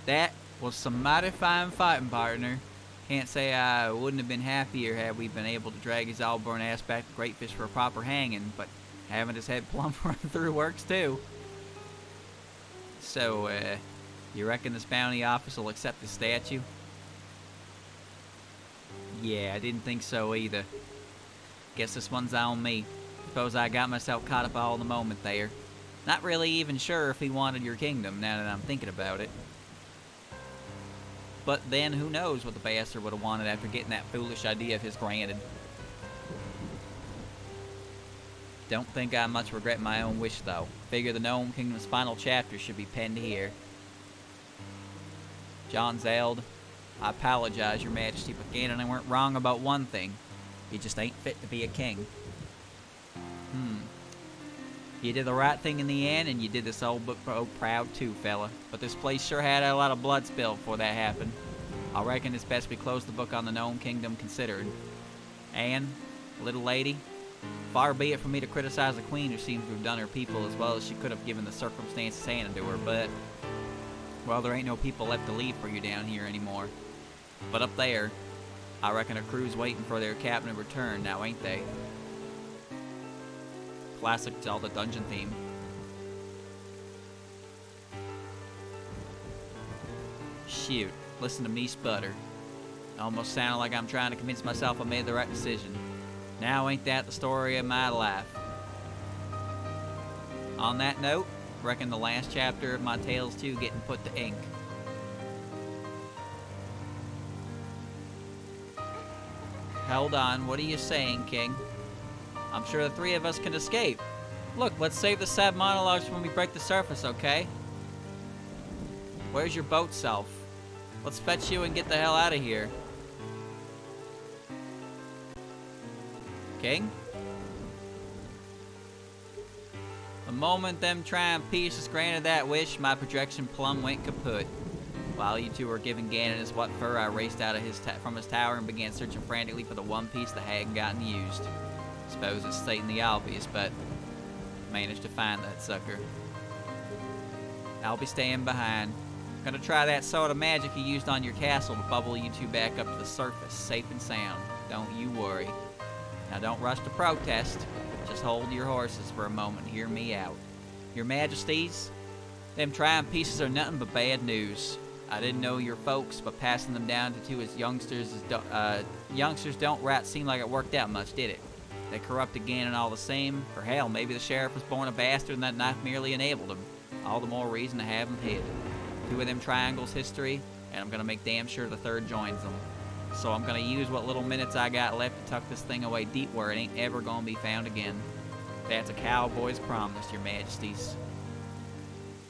That was some mighty fine fighting, partner. Can't say I wouldn't have been happier had we been able to drag his all-born ass back to Greatfish for a proper hanging, but having his head plumb run through works too. So, you reckon this bounty office will accept the statue? Yeah, I didn't think so either. Guess this one's on me. Suppose I got myself caught up all in the moment there. Not really even sure if he wanted your kingdom, now that I'm thinking about it. But then, who knows what the bastard would have wanted after getting that foolish idea of his granted. Don't think I much regret my own wish, though. Figure the Gnome Kingdom's final chapter should be penned here. John Zeld, I apologize, Your Majesty, but Ganon and I weren't wrong about one thing. He just ain't fit to be a king. You did the right thing in the end, and you did this old book proud too, fella. But this place sure had a lot of blood spilled before that happened. I reckon it's best we close the book on the Gnome Kingdom considered. And, little lady, far be it from me to criticize a queen who seems to have done her people as well as she could have given the circumstances handed to her, but, well, there ain't no people left to lead for you down here anymore. But up there, I reckon a crew's waiting for their captain to return now, ain't they? Classic Zelda dungeon theme. Shoot, listen to me sputter. Almost sounded like I'm trying to convince myself I made the right decision. Now ain't that the story of my life? On that note, reckon the last chapter of my tales too getting put to ink. Hold on, what are you saying, King? I'm sure the three of us can escape. Look, let's save the sad monologues when we break the surface, okay? Where's your boat self? Let's fetch you and get the hell out of here. King? The moment them trying pieces granted that wish, my projection plumb went kaput. While you two were giving Ganon his what fur, I raced out of from his tower and began searching frantically for the one piece that hadn't gotten used. Suppose it's stating the obvious, but managed to find that sucker. I'll be staying behind. Gonna try that sort of magic you used on your castle to bubble you two back up to the surface, safe and sound. Don't you worry. Now don't rush to protest. Just hold your horses for a moment and hear me out. Your Majesties, them trying pieces are nothing but bad news. I didn't know your folks, but passing them down to two as youngsters don't seem like it worked out much, did it? They corrupted Ganon all the same, or hell, maybe the sheriff was born a bastard and that knife merely enabled him. All the more reason to have him hid. Two of them triangles history, and I'm gonna make damn sure the third joins them. So I'm gonna use what little minutes I got left to tuck this thing away deep where it ain't ever gonna be found again. That's a cowboy's promise, your Majesties.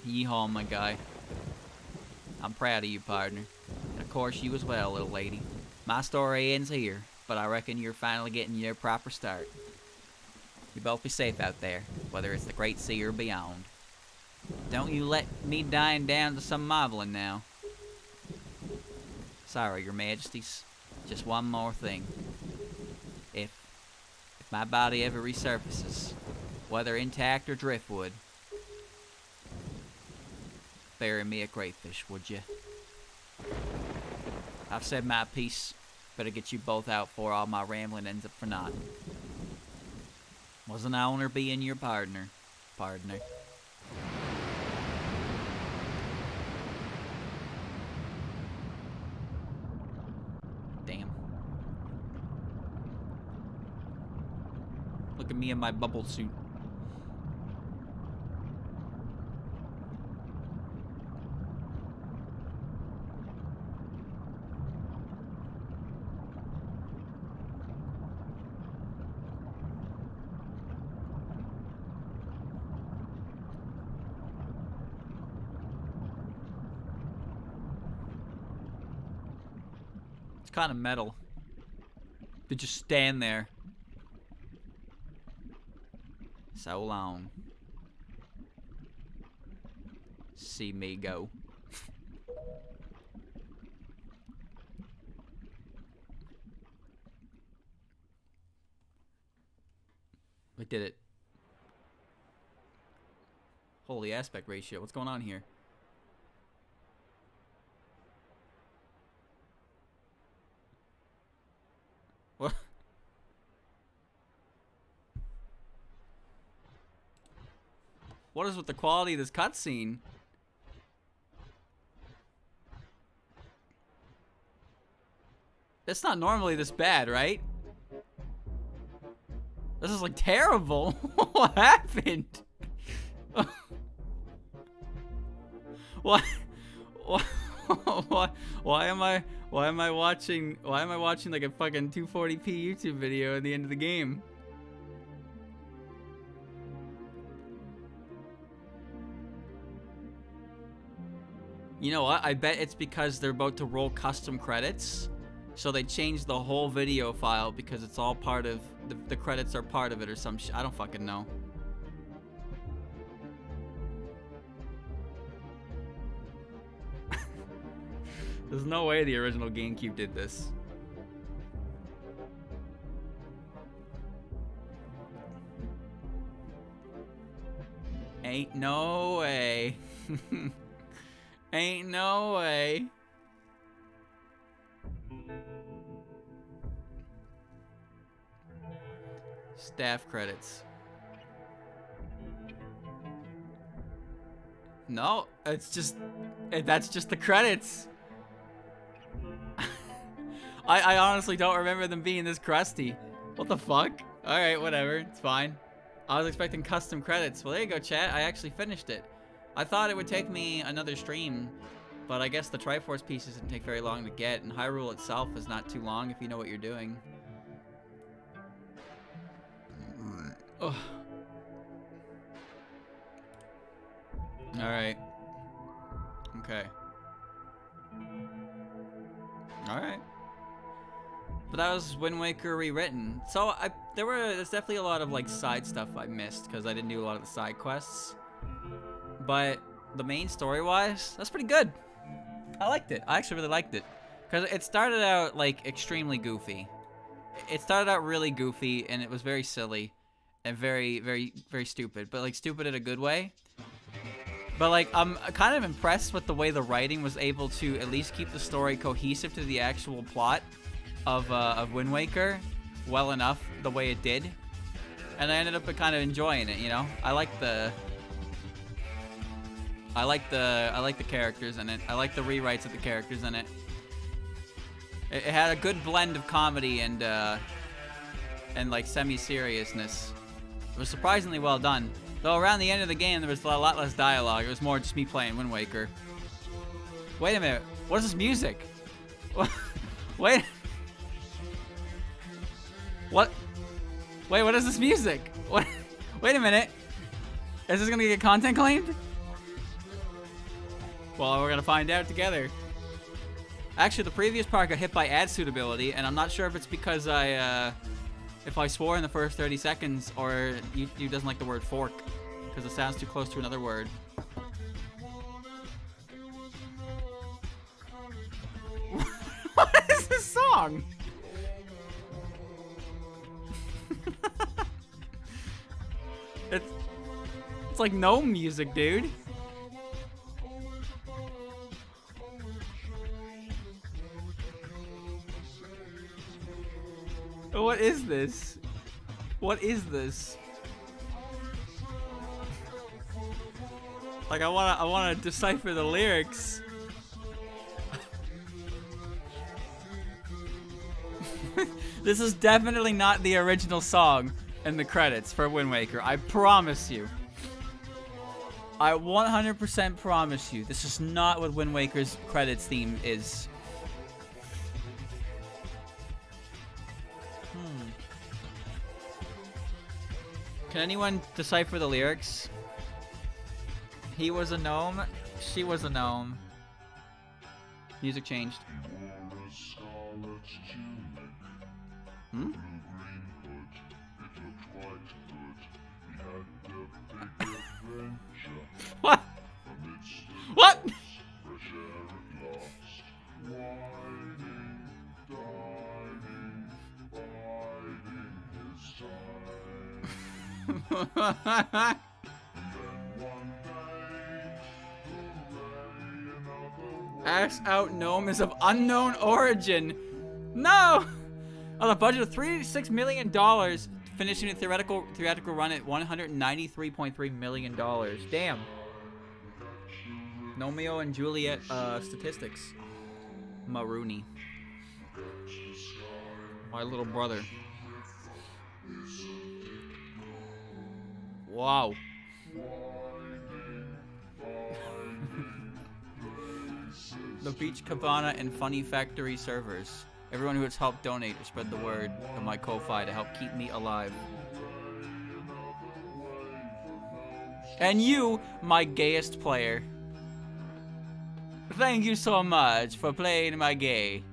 Yeehaw, my guy. I'm proud of you, partner. And of course, you as well, little lady. My story ends here, but I reckon you're finally getting your proper start. You both be safe out there, whether it's the Great Sea or beyond. Don't you let me dying down to some marveling now. Sorry, your Majesties. Just one more thing. If my body ever resurfaces, whether intact or driftwood, bury me a crayfish, would you? I've said my piece. Better get you both out before all my rambling ends up for naught. Was an honor being your partner. Damn. Look at me in my bubble suit. Kind of metal to just stand there so long. See me go. We did it. Holy aspect ratio. What's going on here? What? What is with the quality of this cutscene? It's not normally this bad, right? This is like terrible. What happened? What? Why am I watching like a fucking 240p YouTube video at the end of the game? You know what? I bet it's because they're about to roll custom credits. So they changed the whole video file because it's all part of the credits are part of it or some shit. I don't fucking know. There's no way the original GameCube did this. Ain't no way. Ain't no way. Staff credits. No, it's just... That's just the credits. I honestly don't remember them being this crusty. What the fuck? Alright, whatever. It's fine. I was expecting custom credits. Well, there you go, chat. I actually finished it. I thought it would take me another stream, but I guess the Triforce pieces didn't take very long to get, and Hyrule itself is not too long if you know what you're doing. Ugh. Alright. Okay. Alright. But that was Wind Waker Rewritten. So there's definitely a lot of like side stuff I missed because I didn't do a lot of the side quests. But the main story-wise, that's pretty good. I liked it. I actually really liked it. Because it started out like extremely goofy. It started out really goofy and it was very silly and very, very, very stupid. But like stupid in a good way. But like I'm kind of impressed with the way the writing was able to at least keep the story cohesive to the actual plot of Wind Waker well enough the way it did, and I ended up kind of enjoying it. You know, I like the characters in it. I like the rewrites of the characters in it. It had a good blend of comedy and like semi-seriousness. It was surprisingly well done. Though around the end of the game there was a lot less dialogue. It was more just me playing Wind Waker. Wait a minute. What is this music? Wait. What? Wait, what is this music? What? Wait a minute. Is this gonna get content claimed? Well, we're gonna find out together. Actually, the previous part got hit by ad suitability, and I'm not sure if it's because if I swore in the first 30 seconds, or YouTube doesn't like the word fork, because it sounds too close to another word. What is this song? It's like no music, dude. What is this? What is this? Like I wanna decipher the lyrics. This is definitely not the original song in the credits for Wind Waker. I promise you. I 100% promise you. This is not what Wind Waker's credits theme is. Can anyone decipher the lyrics? He was a gnome. She was a gnome. Music changed. Hmm? What? What? Axe out gnome is of unknown origin. No! On a budget of $3 million to $6 million, finishing a theoretical run at $193.3 million. Damn. Romeo and Juliet statistics. Marooney. My little brother. Wow. The Beach Cabana and Funny Factory servers. Everyone who has helped donate or spread the word of my Ko-Fi to help keep me alive. And you, my gayest player. Thank you so much for playing my gay.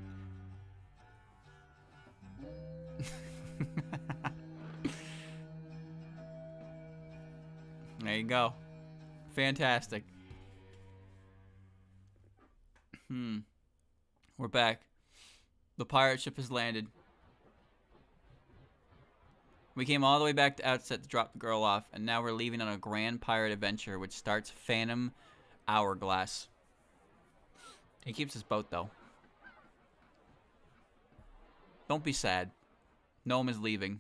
There you go. Fantastic. back. The pirate ship has landed. We came all the way back to Outset to drop the girl off, and now we're leaving on a grand pirate adventure, which starts Phantom Hourglass. He keeps his boat, though. Don't be sad. Gnome is leaving.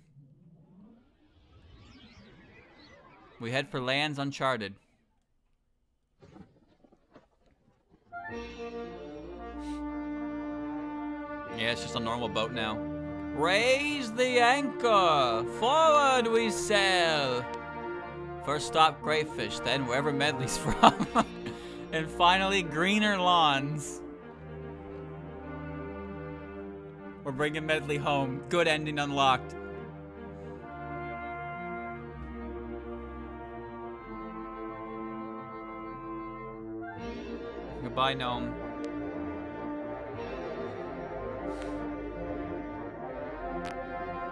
We head for lands uncharted. Yeah, it's just a normal boat now. Raise the anchor! Forward we sail! First stop, Crayfish, then wherever Medley's from. And finally, greener lawns. We're bringing Medley home. Good ending unlocked. Goodbye, Gnome.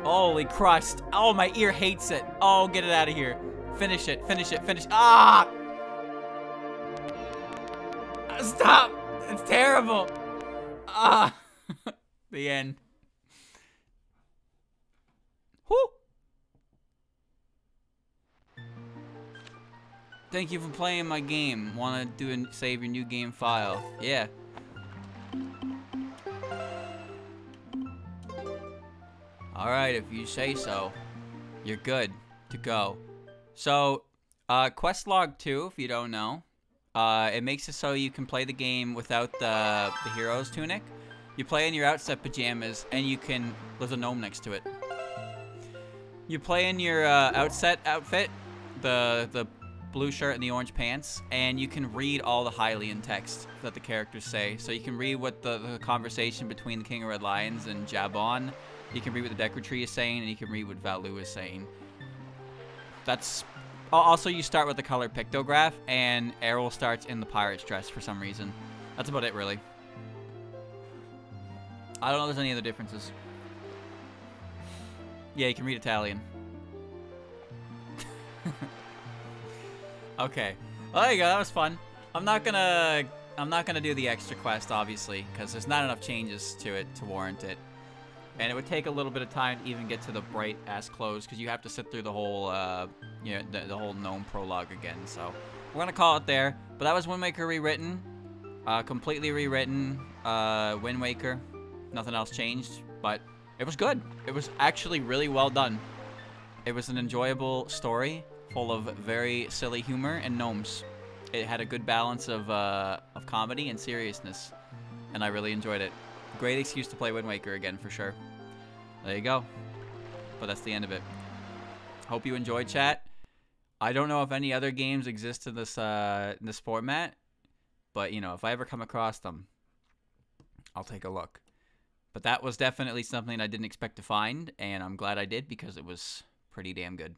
Holy Christ. Oh, my ear hates it. Oh, get it out of here. Finish it, finish it, finish. Ah! Stop! It's terrible. Ah! The end. Whew! Thank you for playing my game. Wanna save your new game file? Yeah. Alright, if you say so. You're good to go. So, quest log 2, if you don't know. It makes it so you can play the game without the hero's tunic. You play in your Outset pajamas, and you can... There's a gnome next to it. You play in your Outset outfit, the blue shirt and the orange pants, and you can read all the Hylian text that the characters say. So you can read what the conversation between the King of Red Lions and Jabon. You can read what the Decretry is saying, and you can read what Valu is saying. That's... Also, you start with the color pictograph, and Errol starts in the pirate's dress for some reason. That's about it, really. I don't know if there's any other differences. Yeah, you can read Italian. Okay. Well, there you go. That was fun. I'm not gonna do the extra quest, obviously, because there's not enough changes to it to warrant it. And it would take a little bit of time to even get to the bright ass clothes, because you have to sit through the whole, you know, the whole gnome prologue again. So we're gonna call it there. But that was Wind Waker Rewritten, completely rewritten. Wind Waker, nothing else changed, but it was good. It was actually really well done. It was an enjoyable story full of very silly humor and gnomes. It had a good balance of comedy and seriousness, and I really enjoyed it. Great excuse to play Wind Waker again, for sure. There you go. But that's the end of it. Hope you enjoyed, chat. I don't know if any other games exist in this format, but, you know, if I ever come across them, I'll take a look. But that was definitely something I didn't expect to find, and I'm glad I did because it was pretty damn good.